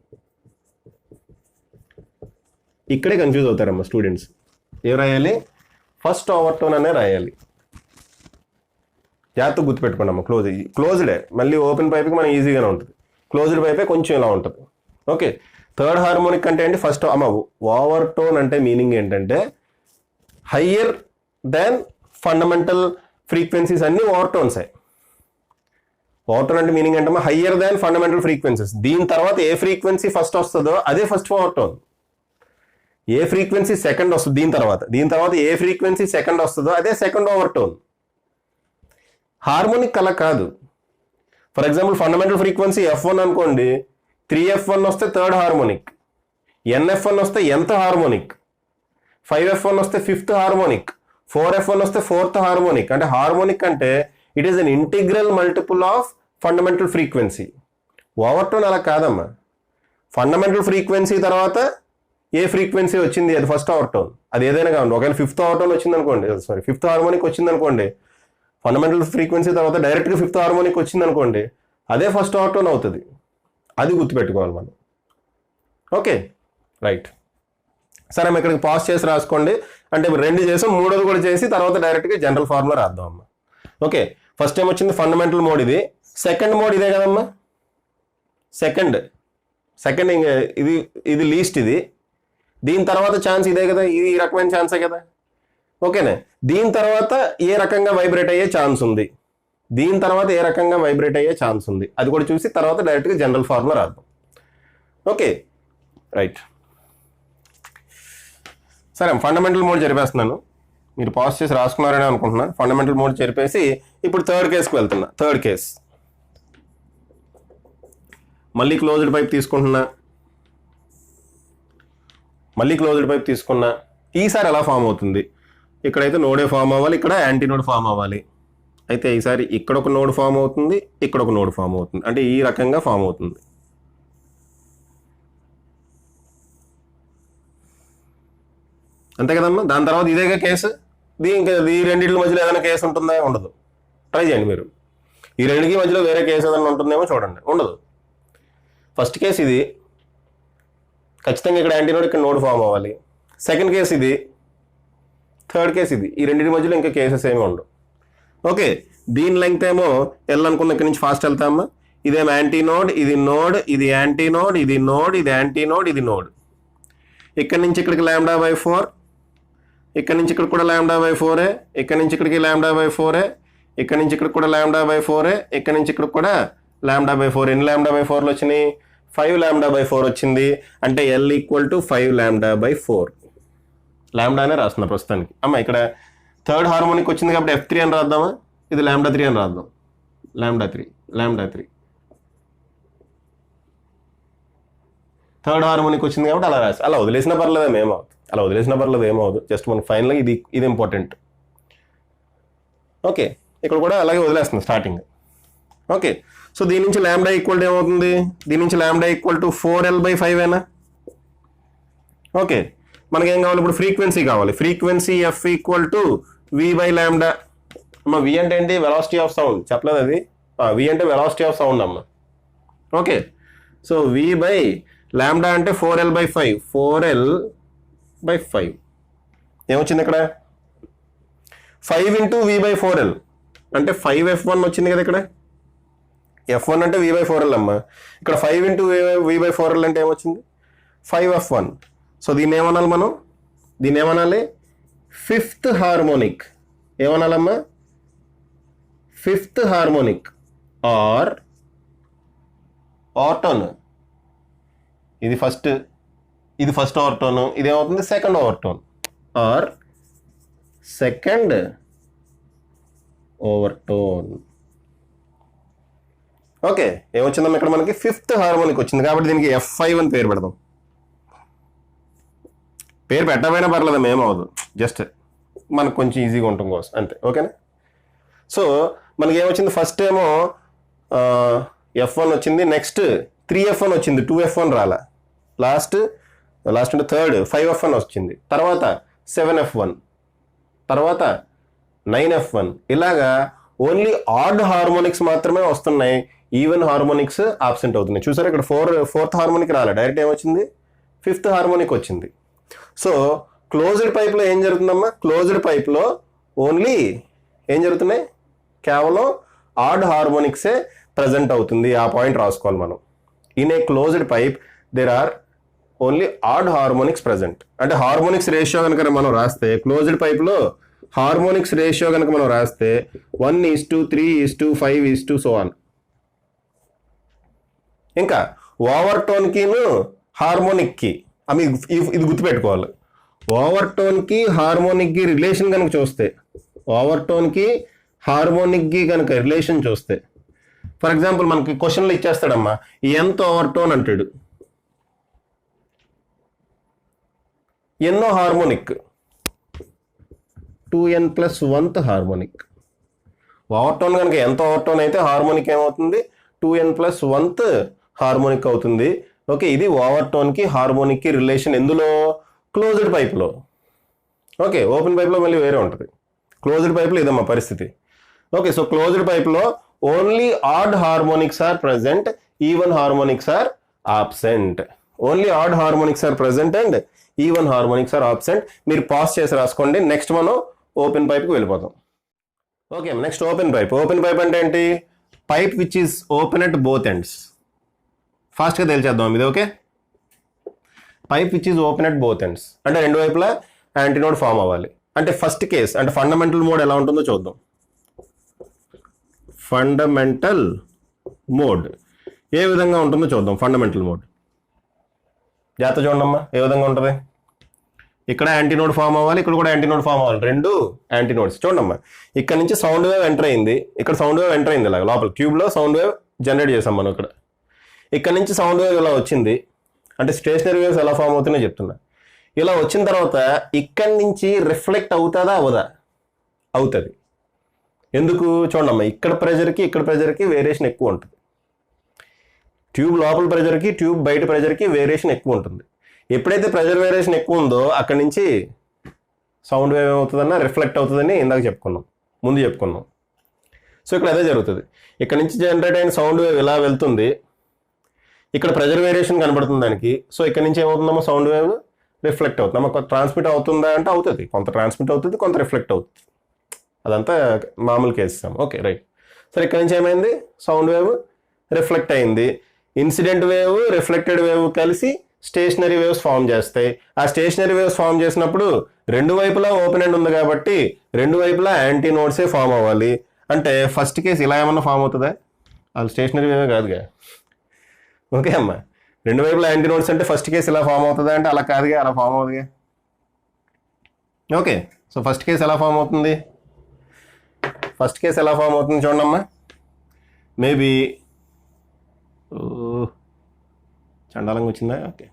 ఇక్కడే కన్ఫ్యూజ్ అవుతారమ్మా స్టూడెంట్స్. ఏం రాయాలి? ఫస్ట్ ఓవర్టోన్ అనే రాయాలి. జాగ్రత్తగా గుర్తుపెట్టుకోండి అమ్మ. క్లోజ్డే, మళ్ళీ ఓపెన్ పైప్కి మనం ఈజీగానే ఉంటుంది. క్లోజ్డ్ పైపే కొంచెం ఇలా ఉంటుంది. ఓకే, థర్డ్ హార్మోనిక్ అంటే ఏంటి? ఫస్ట్ అమ్మ ఓవర్టోన్ అంటే మీనింగ్ ఏంటంటే హయ్యర్ దాన్ ఫండమెంటల్ ఫ్రీక్వెన్సీస్ అన్ని ఓవర్టోన్సే. ఓవర్టోన్ అంటే మీనింగ్ ఏంటమ్మా? Higher than fundamental frequencies. దీని తర్వాత ఏ ఫ్రీక్వెన్సీ ఫస్ట్ వస్తుందో అదే ఫస్ట్ ఓవర్టోన్. ఏ ఫ్రీక్వెన్సీ సెకండ్ వస్తుంది దీని తర్వాత ఏ ఫ్రీక్వెన్సీ సెకండ్ వస్తుందో అదే సెకండ్ ఓవర్టోన్. హార్మోనిక్ అలా కాదు. For example fundamental frequency F1 అనుకోండి, 3F1 వస్తే థర్డ్ హార్మోనిక్, NF1 వస్తే nth హార్మోనిక్, 5F1 వస్తే ఫిఫ్త్ హార్మోనిక్, 4F1 వస్తే ఫోర్త్ హార్మోనిక్. అంటే హార్మోనిక్ అంటే it is an integral multiple of fundamental frequency. Overtone అలా కాదమ్మా. ఫండమెంటల్ ఫ్రీక్వెన్సీ తర్వాత ఏ ఫ్రీక్వెన్సీ వచ్చింది అది ఫస్ట్ ఓవర్టోన్. అది ఏదైనా కావాలి. ఒకవేళ ఫిఫ్త్ ఓవర్టోన్ వచ్చింది అనుకోండి, ఫిఫ్త్ హార్మోనిక్ వచ్చింది అనుకోండి, ఫండమెంటల్ ఫ్రీక్వెన్సీ తర్వాత డైరెక్ట్గా ఫిఫ్త్ హార్మోనిక్ వచ్చింది అనుకోండి, అదే ఫస్ట్ ఓవర్టోన్ అవుతుంది. అది గుర్తుపెట్టుకోవాలి మనం. Okay, right. సరే అమ్మ, ఇక్కడికి పాస్ చేసి రాసుకోండి. అంటే రెండు చేసాం, మూడోది కూడా చేసి తర్వాత డైరెక్ట్గా జనరల్ ఫార్ములా రాద్దాం అమ్మ. ఓకే, ఫస్ట్ టైం వచ్చింది ఫండమెంటల్ మోడ్, ఇది సెకండ్ మోడ్ ఇదే కదమ్మా. సెకండ్ ఇది లీస్ట్. ఇది దీని తర్వాత ఛాన్స్ ఇదే కదా, ఇది ఈ రకమైన ఛాన్సే కదా. ఓకేనా, దీని తర్వాత ఏ రకంగా వైబ్రేట్ అయ్యే ఛాన్స్ ఉంది, అది కూడా చూసి తర్వాత డైరెక్ట్గా జనరల్ ఫార్ములా రాద్దాం. Okay, right. సరే, ఫండమెంటల్ మోడ్ జరిపేస్తున్నాను. మీరు పాస్ చేసి రాసుకున్నారని అనుకుంటున్నా. ఫండమెంటల్ మోడ్ జరిపేసి ఇప్పుడు థర్డ్ కేసుకి వెళ్తున్నా. థర్డ్ కేస్ మళ్ళీ క్లోజ్డ్ పైప్ తీసుకున్నా. ఈసారి ఎలా ఫామ్ అవుతుంది? ఇక్కడైతే నోడే ఫామ్ అవ్వాలి, ఇక్కడ యాంటీ నోడ్ ఫామ్ అవ్వాలి. అయితే ఈసారి ఇక్కడ ఒక నోడ్ ఫామ్ అవుతుంది, ఇక్కడ ఒక నోడ్ ఫామ్ అవుతుంది. అంటే ఈ రకంగా ఫామ్ అవుతుంది. అంతే కదమ్మా. దాని తర్వాత ఇదేగా కేసు. ఈ రెండింటి మధ్యలో ఏదైనా కేసు ఉంటుందా? ఉండదు. ట్రై చేయండి మీరు. ఈ రెండుకి మధ్యలో వేరే కేసు ఏదైనా ఉంటుందేమో చూడండి. ఉండదు. ఫస్ట్ కేసు ఇది, ఖచ్చితంగా ఇక్కడ యాంటీ నోడ్, ఇక్కడ నోడ్ ఫామ్ అవ్వాలి. సెకండ్ కేసు ఇది, థర్డ్ కేసు ఇది. ఈ రెండింటి మధ్యలో ఇంకా కేసెస్ ఏమి ఉండవు. ఓకే, దీని లెంగ్త్ ఏమో ఎల్ అనుకున్న ఇక్కడ నుంచి ఫాస్ట్ వెళ్తామా. ఇదేమో యాంటీ నోడ్, ఇది నోడ్, ఇది యాంటీ నోడ్, ఇది నోడ్, ఇది యాంటీ నోడ్, ఇది నోడ్. ఇక్కడ నుంచి ఇక్కడికి λ/4, ఇక్కడ నుంచి ఇక్కడ కూడా λ/4, ఇక్కడ నుంచి ఇక్కడికి λ/4, ఇక్కడ నుంచి ఇక్కడ కూడా λ/4, ఇక్కడ నుంచి ఇక్కడ కూడా λ/4. ఎన్ని λ/4 వచ్చినాయి? 5 λ/4 వచ్చింది. అంటే L = 5 λ/4. లాంబ్డానే రాస్తున్నా ప్రస్తుతానికి. అమ్మ ఇక్కడ థర్డ్ హార్మోనిక్ వచ్చింది కాబట్టి F3 అని రాద్దామా? ఇది λ3 అని రాద్దాం. λ3 థర్డ్ హార్మోనిక్ వచ్చింది కాబట్టి అలా రాసి అలా వదిలేసినా పర్లేదు, ఏమవుతుంది. జస్ట్ మనకు ఫైనల్గా ఇది ఇంపార్టెంట్. ఓకే, ఇక్కడ కూడా అలాగే వదిలేస్తుంది స్టార్టింగ్. ఓకే, సో దీని నుంచి λ = ఏమవుతుంది? దీని నుంచి λ = 4L/5 ఏనా? ఓకే, మనకేం కావాలి ఇప్పుడు? ఫ్రీక్వెన్సీ కావాలి. Frequency F = V/λ. అమ్మ, V అంటే ఏంటి? Velocity of sound. చెప్పలేదు అది. V అంటే వెలాసిటీ ఆఫ్ సౌండ్ అమ్మ. ఓకే, సో V/λ అంటే 4L/5. 4L/5 ఏమొచ్చింది ఇక్కడ? 5 × V/4L అంటే 5F1 వచ్చింది కదా ఇక్కడ. F1 అంటే V/4L అమ్మ. ఇక్కడ 5 × V/4L అంటే ఏమొచ్చింది? 5F1. సో దీన్ని ఏమనాలి మనం? Fifth harmonic. ఏమనాలమ్మా? Fifth harmonic or overtone. ఇది ఫస్ట్ ఓవర్టోన్, ఇదేమవుతుంది? Second overtone or second overtone. Okay, ఏమొచ్చిందమ్మా ఇక్కడ మనకి? ఫిఫ్త్ హార్మోనిక్ వచ్చింది కాబట్టి దీనికి F5 అని పేరు పెడదాం. పేరు పెట్టకపోయినా పర్లేదు, ఏమవుదు. జస్ట్ మనకు కొంచెం ఈజీగా ఉండటం కోసం అంతే. ఓకేనా? సో మనకి ఏమొచ్చింది? ఫస్ట్ ఏమో F1 వచ్చింది, నెక్స్ట్ 3F1 వచ్చింది, 2F1 రాలా. లాస్ట్ అంటే థర్డ్ 5F1 వచ్చింది, తర్వాత 7F1, తర్వాత 9F1. ఇలాగా ఓన్లీ ఆడ్ హార్మోనిక్స్ మాత్రమే వస్తున్నాయి, ఈవెన్ హార్మోనిక్స్ ఆబ్సెంట్ అవుతున్నాయి. చూసారా ఇక్కడ ఫోర్త్ హార్మోనిక్ రాలే, డైరెక్ట్ ఏమొచ్చింది? ఫిఫ్త్ హార్మోనిక్ వచ్చింది. సో క్లోజ్డ్ పైప్లో ఏం జరుగుతుందమ్మా? క్లోజ్డ్ పైప్లో ఓన్లీ ఏం జరుగుతున్నాయి? కేవలం ఆడ్ హార్మోనిక్సే ప్రజెంట్ అవుతుంది. ఆ పాయింట్ రాసుకోవాలి మనం. In a closed pipe there are only odd harmonics present. అంటే హార్మోనిక్స్ రేషియో కనుక మనం రాస్తే, క్లోజ్డ్ పైప్లో హార్మోనిక్స్ రేషియో కనుక మనం రాస్తే 1:3:5 సో ఆన్. ఇంకా ఓవర్ టోన్కిను హార్మోనిక్కి అవి ఇది గుర్తుపెట్టుకోవాలి. ఓవర్ టోన్కి హార్మోనిక్కి రిలేషన్ కనుక చూస్తే, ఓవర్ టోన్కి హార్మోనిక్కి కనుక రిలేషన్ చూస్తే, ఫర్ ఎగ్జాంపుల్ మనకి క్వశ్చన్లో ఇచ్చేస్తాడమ్మా, ఎంత ఓవర్ టోన్ అంటాడు, ఎన్నో harmonic, 2n+1th harmonic. Over tone కనుక ఎంత ఓవర్ టోన్ అయితే హార్మోనిక్ ఏమవుతుంది? 2n+1th హార్మోనిక్ అవుతుంది. ఓకే, ఇది ఓవర్ టోన్కి హార్మోనిక్కి రిలేషన్ ఎందులో? క్లోజ్డ్ పైప్లో. ఓకే, ఓపెన్ పైప్లో మళ్ళీ వేరే ఉంటుంది. క్లోజ్డ్ పైప్లో ఇదమ్మా పరిస్థితి. ఓకే, సో క్లోజ్డ్ పైప్లో only odd harmonics are present, even harmonics are absent. Only odd harmonics are present and even harmonics are absent. మీరు పాస్ చేసి రాసుకోండి. నెక్స్ట్ మనం ఓపెన్ పైప్కి వెళ్ళిపోతాం. Okay, next open pipe. Open pipe అంటే ఏంటి? Pipe which is open at both ends. ఫాస్ట్గా తెలిచేద్దాం ఇది. Okay, pipe which is open at both ends అంటే రెండు వైపులా యాంటీనోడ్ ఫామ్ అవ్వాలి. అంటే ఫస్ట్ కేస్ అంటే ఫండమెంటల్ మోడ్ ఎలా ఉంటుందో చూద్దాం. ఫండమెంటల్ మోడ్ ఏ విధంగా ఉంటుందో చూద్దాం. ఫండమెంటల్ మోడ్ జాగ్రత్త చూడమ్మా, ఏ విధంగా ఉంటుంది? ఇక్కడ యాంటీనోడ్ ఫామ్ అవ్వాలి, ఇక్కడ కూడా యాంటీనోడ్ ఫామ్ అవ్వాలి. రెండు యాంటీనోడ్స్ చూడమ్మా. ఇక్కడ నుంచి సౌండ్ వేవ్ ఎంటర్ అయింది, ఇక్కడ సౌండ్ వేవ్ ఎంటర్ అయింది. ఇలా లోపల ట్యూబ్లో సౌండ్ వేవ్ జనరేట్ చేసాం మనం. ఇక్కడ నుంచి సౌండ్ వేవ్ ఇలా వచ్చింది. అంటే స్టేషనరీ వేవ్స్ ఎలా ఫామ్ అవుతున్నాయో చెప్తున్నా. ఇలా వచ్చిన తర్వాత ఇక్కడి నుంచి రిఫ్లెక్ట్ అవుతుందా అవదా? అవుతుంది. ఎందుకు? చూడమ్మా, ఇక్కడ ప్రెజర్కి వేరియేషన్ ఎక్కువ ఉంటుంది. ట్యూబ్ లోపల ప్రెజర్కి ట్యూబ్ బయట ప్రెజర్కి వేరియేషన్ ఎక్కువ ఉంటుంది. ఎప్పుడైతే ప్రెజర్ వేరియేషన్ ఎక్కువ ఉందో అక్కడి నుంచి సౌండ్ వేవ్ ఏమవుతుందన్నా రిఫ్లెక్ట్ అవుతుందని ఇందాక ముందు చెప్పుకున్నాం. సో ఇక్కడ అదే జరుగుతుంది. ఇక్కడ నుంచి జనరేట్ అయిన సౌండ్ వేవ్ ఇలా వెళ్తుంది, ఇక్కడ ప్రెజర్ వేరియేషన్ కనబడుతుంది దానికి. సో ఇక్కడ నుంచి ఏమవుతుందమ్మా? సౌండ్ వేవ్ రిఫ్లెక్ట్ అవుతుంది. మాకు ట్రాన్స్మిట్ అవుతుందా అంటే అవుతుంది. కొంత ట్రాన్స్మిట్ అవుతుంది, కొంత రిఫ్లెక్ట్ అవుతుంది. అదంతా మామూలు కేసు. Okay, right. సరే, ఇక్కడ నుంచి ఏమైంది? సౌండ్ వేవ్ రిఫ్లెక్ట్ అయింది. ఇన్సిడెంట్ వేవ్ రిఫ్లెక్టెడ్ వేవ్ కలిసి స్టేషనరీ వేవ్స్ ఫామ్ చేస్తాయి. ఆ స్టేషనరీ వేవ్స్ ఫామ్ చేసినప్పుడు రెండు వైపులా ఓపెన్ ఎండ్ ఉంది కాబట్టి రెండు వైపులా యాంటీ నోడ్సే ఫామ్ అవ్వాలి. అంటే ఫస్ట్ కేసు ఇలా ఏమన్నా ఫామ్ అవుతుందా? వాళ్ళు స్టేషనరీ వేవే కాదుగా. ఓకే అమ్మా, రెండు వైపులా యాంటీ నోడ్స్ అంటే ఫస్ట్ కేసు ఇలా ఫామ్ అవుతుందా అంటే అలా కాదుగా, అలా ఫామ్ అవుతుందిగా. ఓకే, సో ఫస్ట్ కేసు ఎలా ఫామ్ అవుతుంది? ఫస్ట్ కేసు ఎలా ఫామ్ అవుతుంది చూడమ్మా. మేబీ చండాలంగా వచ్చిందా? ఓకే,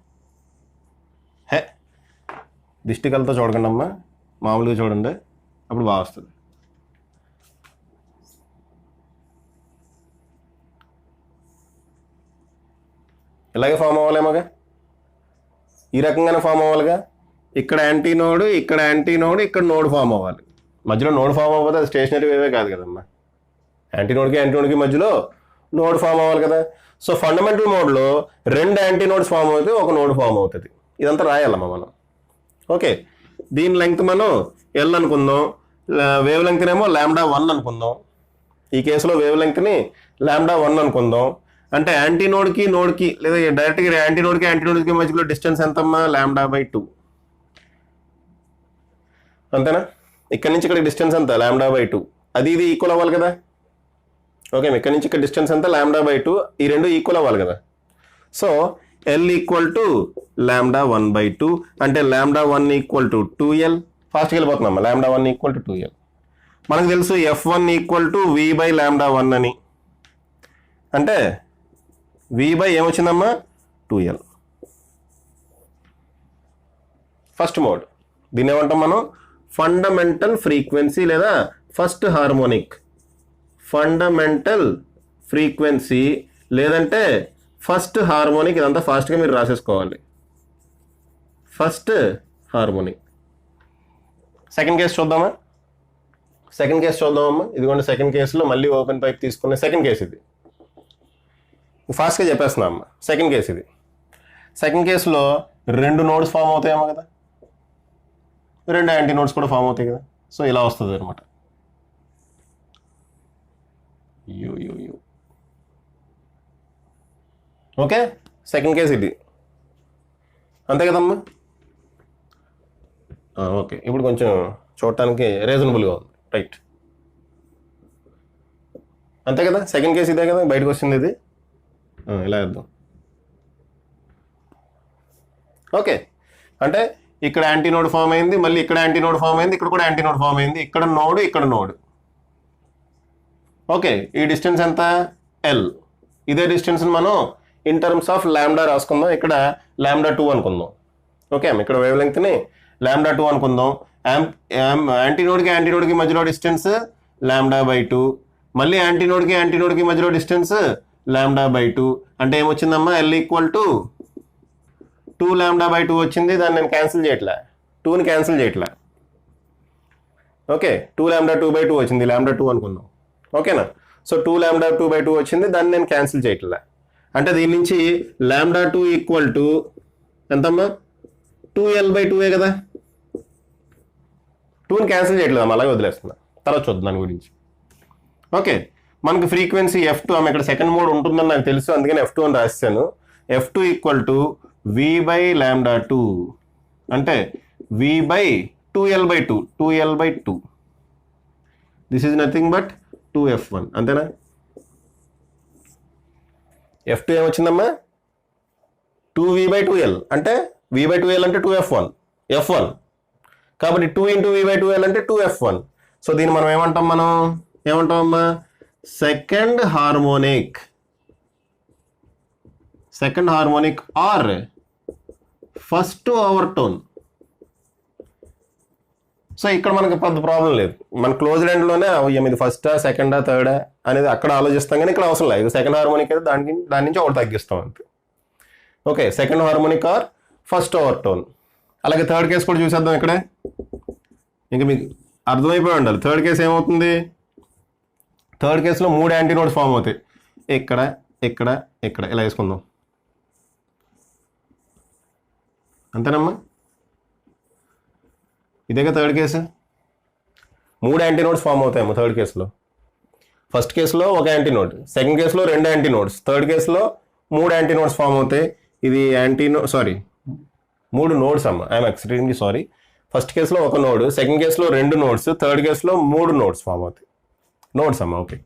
దిష్టికలతో చూడకండి అమ్మా, మామూలుగా చూడండి, అప్పుడు బాగా వస్తుంది. ఇలాగే ఫామ్ అవ్వాలేమోగా, ఈ రకంగానే ఫామ్ అవ్వాలిగా. ఇక్కడ యాంటీనోడ్, ఇక్కడ యాంటీనోడ్, ఇక్కడ నోడ్ ఫామ్ అవ్వాలి. మధ్యలో నోడ్ ఫామ్ అవ్వదు, అది స్టేషనరీ వేవే కాదు కదమ్మా. యాంటీనోడ్కి మధ్యలో నోడ్ ఫామ్ అవ్వాలి కదా. సో ఫండమెంటల్ మోడ్లో రెండు యాంటీనోడ్స్ ఫామ్ అవుతాయి, ఒక నోడ్ ఫామ్ అవుతుంది. ఇదంతా రాయాలమ్మా మనం. ఓకే, దీని లెంగ్త్ మనం L అనుకుందాం, వేవ్ లెంగ్త్నేమో λ1 అనుకుందాం. ఈ కేసులో వేవ్ లెంగ్త్ని λ1 అనుకుందాం. అంటే యాంటీనోడ్కి నోడ్కి లేదా డైరెక్ట్గా యాంటీనోడ్కి మధ్యలో డిస్టెన్స్ ఎంతమ్మా? λ/2. అంతేనా? ఇక్కడ నుంచి ఇక్కడ డిస్టెన్స్ ఎంత? λ/2. అది ఇది ఈక్వల్ అవ్వాలి కదా. ఓకే, ఇక్కడ నుంచి ఇక్కడ డిస్టెన్స్ ఎంత? λ/2. ఈ రెండు ఈక్వల్ అవ్వాలి కదా. సో L = λ1/2 అంటే λ1 = 2L. ఫాస్ట్గా వెళ్ళిపోతున్నామ్మా. λ1 = 2L. మనకు తెలుసు F1 = V/λ1 అని. అంటే V/ ఏమొచ్చిందమ్మా? 2L. First mode. దీన్ని ఏమంటాం మనం? ఫండమెంటల్ ఫ్రీక్వెన్సీ లేదా ఫస్ట్ హార్మోనిక్. ఫండమెంటల్ ఫ్రీక్వెన్సీ లేదంటే ఫస్ట్ హార్మోనిక్. ఇదంతా ఫాస్ట్గా మీరు రాసేసుకోవాలి. First harmonic. సెకండ్ కేసు చూద్దామా? ఇదిగోండి సెకండ్ కేసులో మళ్ళీ ఓపెన్ పైప్ తీసుకునే సెకండ్ కేసు ఇది. ఫాస్ట్గా చెప్పేస్తున్నా అమ్మ. సెకండ్ కేసు ఇది. సెకండ్ కేసులో రెండు నోడ్స్ ఫామ్ అవుతాయేమో కదా. రెండు యాంటీ నోడ్స్ కూడా ఫామ్ అవుతాయి కదా. సో ఇలా వస్తుంది అనమాట. ఓకే, సెకండ్ కేసు ఇది, అంతే కదమ్మా. ఓకే, ఇప్పుడు కొంచెం చూడటానికి రీజనబుల్గా ఉంది, రైట్, అంతే కదా. సెకండ్ కేసు ఇదే కదా, బయటకు వచ్చింది ఇది. ఇలా వేద్దాం. ఓకే, అంటే ఇక్కడ యాంటీనోడ్ ఫామ్ అయింది, మళ్ళీ ఇక్కడ యాంటీనోడ్ ఫామ్ అయింది, ఇక్కడ కూడా యాంటీనోడ్ ఫామ్ అయింది, ఇక్కడ నోడ్, ఇక్కడ నోడ్. ఓకే, ఈ డిస్టెన్స్ ఎంత? ఎల్. ఇదే డిస్టెన్స్ మనం ఇన్ టర్మ్స్ ఆఫ్ ల్యాండా రాసుకుందాం. ఇక్కడ λ2 అనుకుందాం. ఓకే, ఇక్కడ వేవ్ లెంగ్త్ని λ2 అనుకుందాం. యాంటీనోడ్కి మధ్యలో డిస్టెన్స్ λ/2, మళ్ళీ యాంటీనోడ్కి మధ్యలో డిస్టెన్స్ λ/2. అంటే ఏమొచ్చిందమ్మా? L = 2λ/2 వచ్చింది. దాన్ని నేను క్యాన్సిల్ చేయట్లే, 2ని క్యాన్సిల్ చేయట్లే. ఓకే, 2λ2/2 వచ్చింది, λ2 అనుకుందాం. ఓకేనా? సో 2λ2/2 వచ్చింది, దాన్ని నేను క్యాన్సిల్ చేయట్లే. అంటే దీని నుంచి λ2 = ఎంతమ్మా? 2l/2 కదా. 2ని క్యాన్సిల్ చేయట్లేదు, అలాగే వదిలేస్తున్నా, తర్వాత చూద్దాం దాని గురించి. ఓకే, మనకు ఫ్రీక్వెన్సీ F2, ఆమె ఇక్కడ సెకండ్ మోడ్ ఉంటుందని నాకు తెలుసు, అందుకని F2 అని రాశాను. F2 = v/λ2, అంటే v/2l/2, 2l/2. This is nothing but 2f1, అంతేనా? F2 ఏమొచ్చిందమ్మా? 2v/2l, అంటే v/2l అంటే 2f1, f1 కాబట్టి 2 × v/2l అంటే 2f1. సో దీన్ని మనం ఏమంటామమ్మా? Second harmonic or first overtone. సో ఇక్కడ మనకి పెద్ద ప్రాబ్లం లేదు, మన క్లోజ్డ్ ఎండ్లోనే ఇది ఫస్టా, సెకండా, థర్డా అనేది అక్కడ ఆలోచిస్తాం, కానీ ఇక్కడ అవసరం లేదు. ఇది సెకండ్ హార్మోనిక్ అయితే దాని నుంచి ఒకటి తగ్గిస్తాం అంతే. Okay, second harmonic or first overtone. అలాగే థర్డ్ కేసు కూడా చూసేద్దాం. ఇక్కడే ఇంకా మీకు అర్థమైపోయి ఉండాలి. థర్డ్ కేసు ఏమవుతుంది? థర్డ్ కేసులో 3 యాంటీనోడ్స్ ఫామ్ అవుతాయి. ఇక్కడ ఇక్కడ ఇక్కడ ఇలా వేసుకుందాం, అంతేనమ్మా? ఇదేగా థర్డ్ కేసు. 3 యాంటీనోడ్స్ ఫామ్ అవుతాయమ్మా థర్డ్ కేసులో. ఫస్ట్ కేసులో 1 యాంటీనోడ్, సెకండ్ కేసులో 2 యాంటీనోడ్స్, థర్డ్ కేసులో 3 యాంటీనోడ్స్ ఫామ్ అవుతాయి. ఇది 3 నోడ్స్ అమ్మ, ఐఎమ్ ఎక్స్ట్రీమ్లీ సారీ. ఫస్ట్ కేసులో 1 నోడ్, సెకండ్ కేసులో 2 నోడ్స్, థర్డ్ కేసులో 3 నోడ్స్ ఫామ్ అవుతాయి. నోడ్స్ అమ్మ. Okay,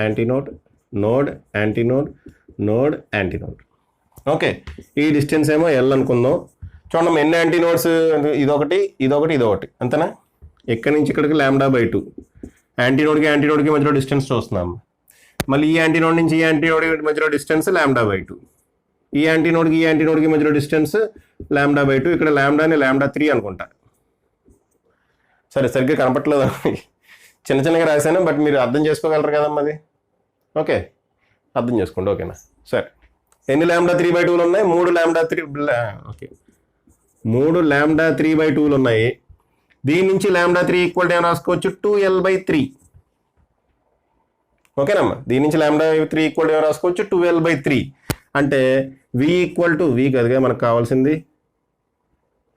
antinode, node, antinode, node, antinode. Okay, ఈ డిస్టెన్స్ ఏమో L అనుకుందాం. చూడండి ఎన్ని యాంటీనోడ్స్, ఇదొకటి, అంతేనా? ఎక్కడి నుంచి ఇక్కడికి λ/2. యాంటీనోడ్కి మధ్యలో డిస్టెన్స్ చూస్తున్నాం. మళ్ళీ ఈ యాంటీనోడ్ నుంచి ఈ యాంటీనోడ్కి మధ్యలో డిస్టెన్స్ λ/2. ఈ యాంటీనోడ్కి మధ్యలో డిస్టెన్స్ λ/2. ఇక్కడ ని λ3 అనుకుంటా. సరిగ్గా కనపట్లేదు, చిన్నగా రాశాను, బట్ మీరు అర్థం చేసుకోగలరు కదమ్మా అది. ఓకే, అర్థం చేసుకోండి. ఓకేనా? సరే, ఎన్ని λ3/2 ఉన్నాయి? 3 ఓకే, 3 λ3/2 ఉన్నాయి. దీని నుంచి λ3 = ఏం రాసుకోవచ్చు? 2l/3. ఓకేనమ్మా, దీని నుంచి λ3 = ఏం రాసుకోవచ్చు? 2l/3. అంటే v కదగా మనకు కావాల్సింది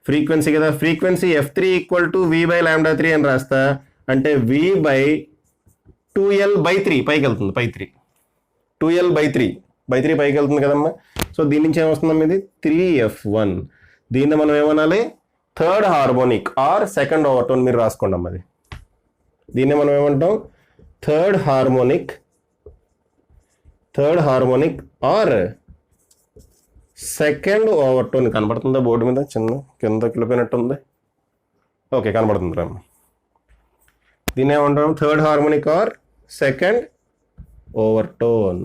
ఫ్రీక్వెన్సీ కదా. ఫ్రీక్వెన్సీ F3 = v/λ3 అని రాస్తా. అంటే v/2l/3 పైకి వెళ్తుంది, 2l/3 పైకి వెళ్తుంది కదమ్మా. సో దీని నుంచి ఏమొస్తుందమ్మా? ఇది 3f1. దీన్ని మనం ఏమనాలి? Third harmonic are second overtone. మీరు రాసుకోండి అమ్మది. దీన్ని మనం ఏమంటాం? Third harmonic are second overtone. కనబడుతుందా బోర్డు మీద? చిన్న కింద వెళ్ళిపోయినట్టుంది. ఓకే, కనబడుతుంది రమ్మ. దీన్ని ఏమంటాం? Third harmonic are second overtone.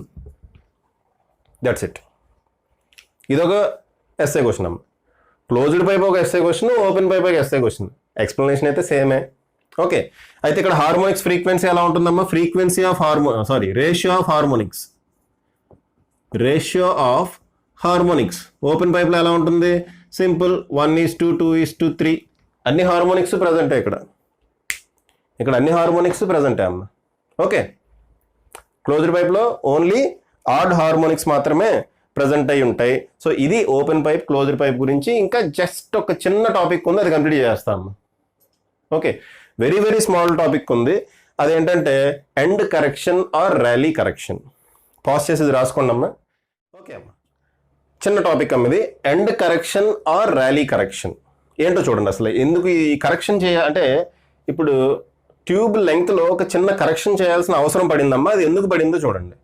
That's it. ఇదొక ఎస్ఏ క్వశ్చన్ అమ్మ. క్లోజ్డ్ పైప్ ఒక ఎస్ఏ క్వశ్చన్, ఓపెన్ పైప్ ఒక ఎస్ఏ క్వశ్చన్. ఎక్స్ప్లెనేషన్ అయితే సేమే. ఓకే, అయితే ఇక్కడ హార్మోనిక్స్ ఫ్రీక్వెన్సీ ఎలా ఉంటుందమ్మా? రేషియో ఆఫ్ హార్మోనిక్స్ ఓపెన్ పైప్లో ఎలా ఉంటుంది? సింపుల్, 1:2, 2:3. అన్ని హార్మోనిక్స్ ప్రజెంటే ఇక్కడ అన్ని హార్మోనిక్స్ ప్రజెంటే అమ్మ. ఓకే, క్లోజ్డ్ పైప్లో ఓన్లీ ఆడ్ హార్మోనిక్స్ మాత్రమే ప్రజెంట్ అయి ఉంటాయి. సో ఇది ఓపెన్ పైప్ క్లోజ్డ్ పైప్ గురించి. ఇంకా జస్ట్ ఒక చిన్న టాపిక్ ఉంది, అది కంప్లీట్ చేస్తాము. Okay, very very small topic ఉంది, అదేంటంటే end correction are rally correction. Pass చేసేది రాసుకోండి అమ్మా. ఓకే అమ్మా, చిన్న టాపిక్ అమ్మ ఇది. End correction are rally correction ఏంటో చూడండి. అసలు ఎందుకు ఈ కరెక్షన్ అంటే ఇప్పుడు ట్యూబ్ లెంగ్త్లో ఒక చిన్న కరెక్షన్ చేయాల్సిన అవసరం పడిందమ్మా. అది ఎందుకు పడిందో చూడండి.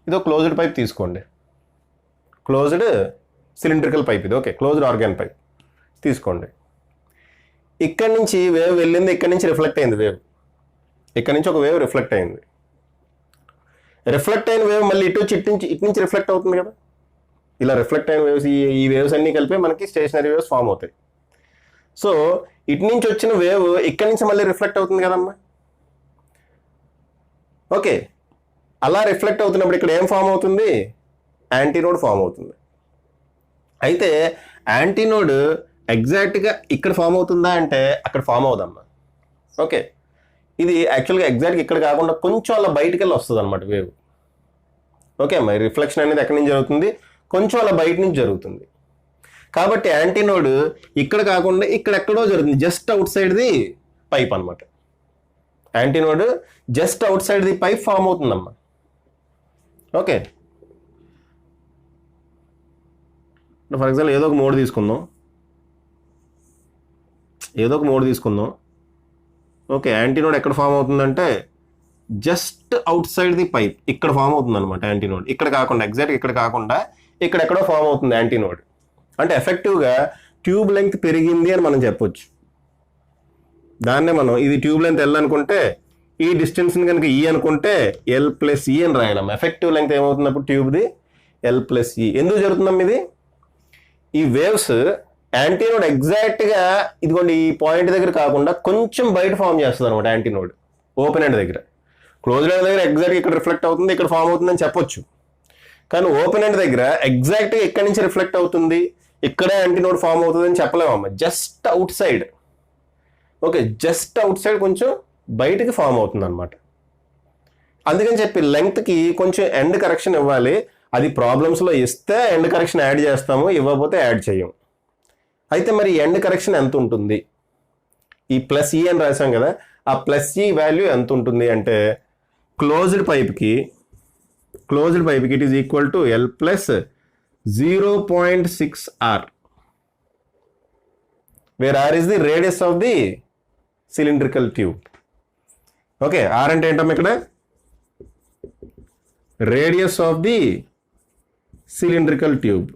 ఇదో క్లోజ్డ్ పైప్ తీసుకోండి, క్లోజ్డ్ సిలిండ్రికల్ పైప్ ఇది. ఓకే, క్లోజ్డ్ ఆర్గాన్ పైప్ తీసుకోండి. ఇక్కడి నుంచి వేవ్ వెళ్ళింది, ఇక్కడి నుంచి రిఫ్లెక్ట్ అయింది వేవ్. ఇక్కడి నుంచి ఒక వేవ్ రిఫ్లెక్ట్ అయింది. రిఫ్లెక్ట్ అయిన వేవ్ మళ్ళీ ఇటు నుంచి రిఫ్లెక్ట్ అవుతుంది కదా. ఇలా రిఫ్లెక్ట్ అయిన వేవ్స్, ఈ వేవ్స్ అన్నీ కలిపి మనకి స్టేషనరీ వేవ్స్ ఫామ్ అవుతాయి. సో ఇటు నుంచి వచ్చిన వేవ్ ఇక్కడి నుంచి మళ్ళీ రిఫ్లెక్ట్ అవుతుంది కదమ్మా. ఓకే, అలా రిఫ్లెక్ట్ అవుతున్నప్పుడు ఇక్కడ ఏం ఫామ్ అవుతుంది? యాంటీనోడ్ ఫామ్ అవుతుంది. అయితే యాంటీనోడ్ ఎగ్జాక్ట్గా ఇక్కడ ఫామ్ అవుతుందా అంటే అక్కడ ఫామ్ అవుదమ్మా. ఓకే, ఇది యాక్చువల్గా ఎగ్జాక్ట్గా ఇక్కడ కాకుండా కొంచెం అలా బయటికి వెళ్ళి వస్తుంది అనమాట వేవ్. ఓకే, మరి రిఫ్లెక్షన్ అనేది ఎక్కడి నుంచి జరుగుతుంది? కొంచెం అలా బయట నుంచి జరుగుతుంది. కాబట్టి యాంటీనోడ్ ఇక్కడ కాకుండా ఇక్కడ ఎక్కడో జరుగుతుంది, just outside the pipe అనమాట. Antinode just outside the pipe form అవుతుందమ్మా. ఓకే, ఫర్ ఎగ్జాంపుల్ ఏదో ఒక మోడ్ తీసుకుందాం. ఓకే, యాంటీనోడ్ ఎక్కడ ఫామ్ అవుతుందంటే just outside the pipe ఇక్కడ ఫామ్ అవుతుంది అనమాట. యాంటీనోడ్ ఇక్కడ కాకుండా, ఎగ్జాక్ట్ ఇక్కడ కాకుండా ఇక్కడెక్కడో ఫామ్ అవుతుంది యాంటీనోడ్. అంటే ఎఫెక్టివ్గా ట్యూబ్ లెంగ్త్ పెరిగింది అని మనం చెప్పొచ్చు. దాన్నే మనం ఇది ట్యూబ్ లెంగ్త్ ఎల్ అనుకుంటే, ఈ డిస్టెన్స్ని కనుక ఈ అనుకుంటే L+E అని రాయడం. ఎఫెక్టివ్ లెంగ్త్ ఏమవుతున్నప్పుడు ట్యూబ్ది L+E. ఎందుకు జరుగుతుందమ్మా ఇది? ఈ వేవ్స్ యాంటీనోడ్ ఎగ్జాక్ట్గా ఇదిగోండి ఈ పాయింట్ దగ్గర కాకుండా కొంచెం బయట ఫామ్ చేస్తుంది అనమాట యాంటీనోడ్. ఓపెన్ ఎండ్ దగ్గర, క్లోజ్డ్ ఎండ్ దగ్గర ఎగ్జాక్ట్గా ఇక్కడ రిఫ్లెక్ట్ అవుతుంది, ఇక్కడ ఫామ్ అవుతుందని చెప్పొచ్చు. కానీ ఓపెన్ ఎండ్ దగ్గర ఎగ్జాక్ట్గా ఇక్కడి నుంచి రిఫ్లెక్ట్ అవుతుంది, ఇక్కడే యాంటీనోడ్ ఫామ్ అవుతుంది అని చెప్పలేమమ్మా. Just outside. Okay, just outside కొంచెం బయటకి ఫామ్ అవుతుంది అనమాట. అందుకని చెప్పి లెంగ్త్కి కొంచెం ఎండ్ కరెక్షన్ ఇవ్వాలి. అది ప్రాబ్లమ్స్లో ఇస్తే ఎండ్ కరెక్షన్ యాడ్ చేస్తాము, ఇవ్వకపోతే యాడ్ చేయం. అయితే మరి ఎండ్ కరెక్షన్ ఎంత ఉంటుంది? ఈ +E అని రాసాం కదా, ఆ +E వాల్యూ ఎంత ఉంటుంది అంటే క్లోజ్డ్ పైప్కి it is equal to L+0.6R, where R is the radius of the cylindrical tube. ఓకే, R అంటే ఏంటమ్మా ఇక్కడ? Radius of the cylindrical tube.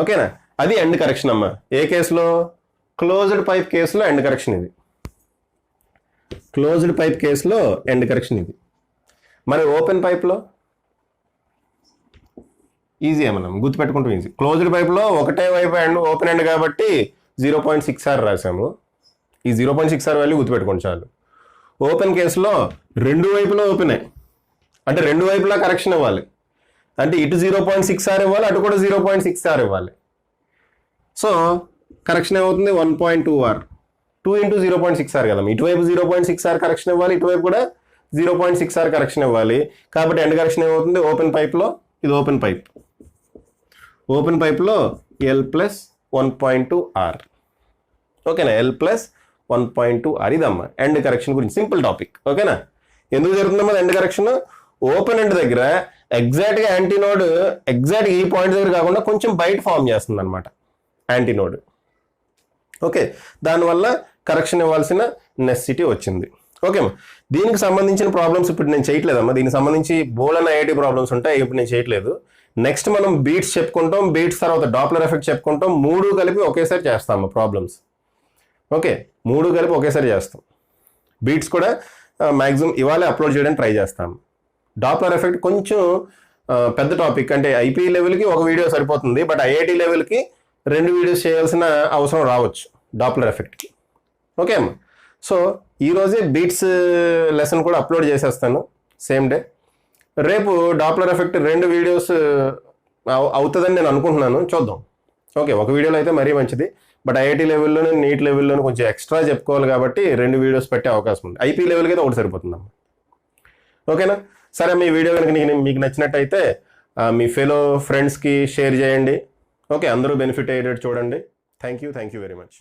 ఓకేనా, అది ఎండ్ కరెక్షన్ అమ్మా. ఏ కేసులో? క్లోజ్డ్ పైప్ కేసులో ఎండ్ కరెక్షన్ ఇది. క్లోజ్డ్ పైప్ కేసులో ఎండ్ కరెక్షన్ ఇది. మరి ఓపెన్ పైప్లో ఈజీ మనం గుర్తుపెట్టుకుంటాం, ఈజీ. క్లోజ్డ్ పైప్లో ఒకటే వైపు ఎండ్ ఓపెన్ ఎండ్ కాబట్టి 0.6R రాసాము. ఈ 0.6R వాల్యూ గుర్తుపెట్టుకోండి చాలు. ఓపెన్ కేసులో రెండు వైపులో ఓపెనే, అంటే రెండు వైపులా కరెక్షన్ ఇవ్వాలి. అంటే ఇటు 0.6R ఇవ్వాలి, అటు కూడా 0.6R ఇవ్వాలి. సో కరెక్షన్ ఏమవుతుంది? 1.2R. 2 × 0.6R కదా. ఇటువైపు 0.6R కరెక్షన్ ఇవ్వాలి, ఇటువైపు కూడా 0.6R కరెక్షన్ ఇవ్వాలి. కాబట్టి ఎండ్ కరెక్షన్ ఏమవుతుంది? ఓపెన్ పైప్లో, ఇది ఓపెన్ పైప్లో L+1.2R. ఓకేనా, L+1.2R. ఇదమ్మా ఎండ్ కరెక్షన్ గురించి సింపుల్ టాపిక్. ఓకేనా, ఎందుకు జరుగుతుందమ్మా ఎండ్ కరెక్షన్? ఓపెన్ ఎండ్ దగ్గర ఎగ్జాక్ట్గా యాంటీనోడ్ ఎగ్జాక్ట్గా ఈ పాయింట్ దగ్గర కాకుండా కొంచెం బయట ఫామ్ చేస్తుంది అనమాట యాంటీనోడ్. ఓకే, దానివల్ల కరెక్షన్ ఇవ్వాల్సిన నెసెసిటీ వచ్చింది. ఓకేమ్మా, దీనికి సంబంధించిన ప్రాబ్లమ్స్ ఇప్పుడు నేను చేయట్లేదమ్మా. దీనికి సంబంధించి బోల్డ్ ఐఐటీ ప్రాబ్లమ్స్ ఉంటాయి, ఇప్పుడు నేను చేయట్లేదు. నెక్స్ట్ మనం బీట్స్ చెప్పుకుంటాం, బీట్స్ తర్వాత డాప్లర్ ఎఫెక్ట్ చెప్పుకుంటాం. మూడు కలిపి ఒకేసారి చేస్తాము ప్రాబ్లమ్స్. ఓకే, మూడు కలిపి ఒకేసారి చేస్తాం. బీట్స్ కూడా మ్యాక్సిమం ఇవాళ అప్లోడ్ చేయడానికి ట్రై చేస్తాము. డాప్లర్ ఎఫెక్ట్ కొంచెం పెద్ద టాపిక్, అంటే ఐపీ లెవెల్కి ఒక వీడియో సరిపోతుంది, బట్ ఐఐటి లెవెల్కి 2 వీడియోస్ చేయాల్సిన అవసరం రావచ్చు డాప్లర్ ఎఫెక్ట్కి. ఓకే అమ్మా, సో ఈరోజే బీట్స్ లెసన్ కూడా అప్లోడ్ చేసేస్తాను సేమ్ డే. రేపు డాప్లర్ ఎఫెక్ట్ 2 వీడియోస్ అవుతుందని నేను అనుకుంటున్నాను, చూద్దాం. ఓకే, ఒక వీడియోలో అయితే మరీ మంచిది, బట్ ఐఐటీ లెవెల్లోనే నీట్ లెవెల్లోనే కొంచెం ఎక్స్ట్రా చెప్పుకోవాలి కాబట్టి 2 వీడియోస్ పెట్టే అవకాశం ఉంది. ఐపీ లెవెల్కి అయితే ఒకటి సరిపోతుందమ్మా. ఓకేనా? సరే, మీ వీడియో కనుక మీకు నచ్చినట్టయితే మీ ఫెలో ఫ్రెండ్స్కి షేర్ చేయండి. ఓకే, అందరూ బెనిఫిట్ అయ్యేటట్టు చూడండి. Thank you very much.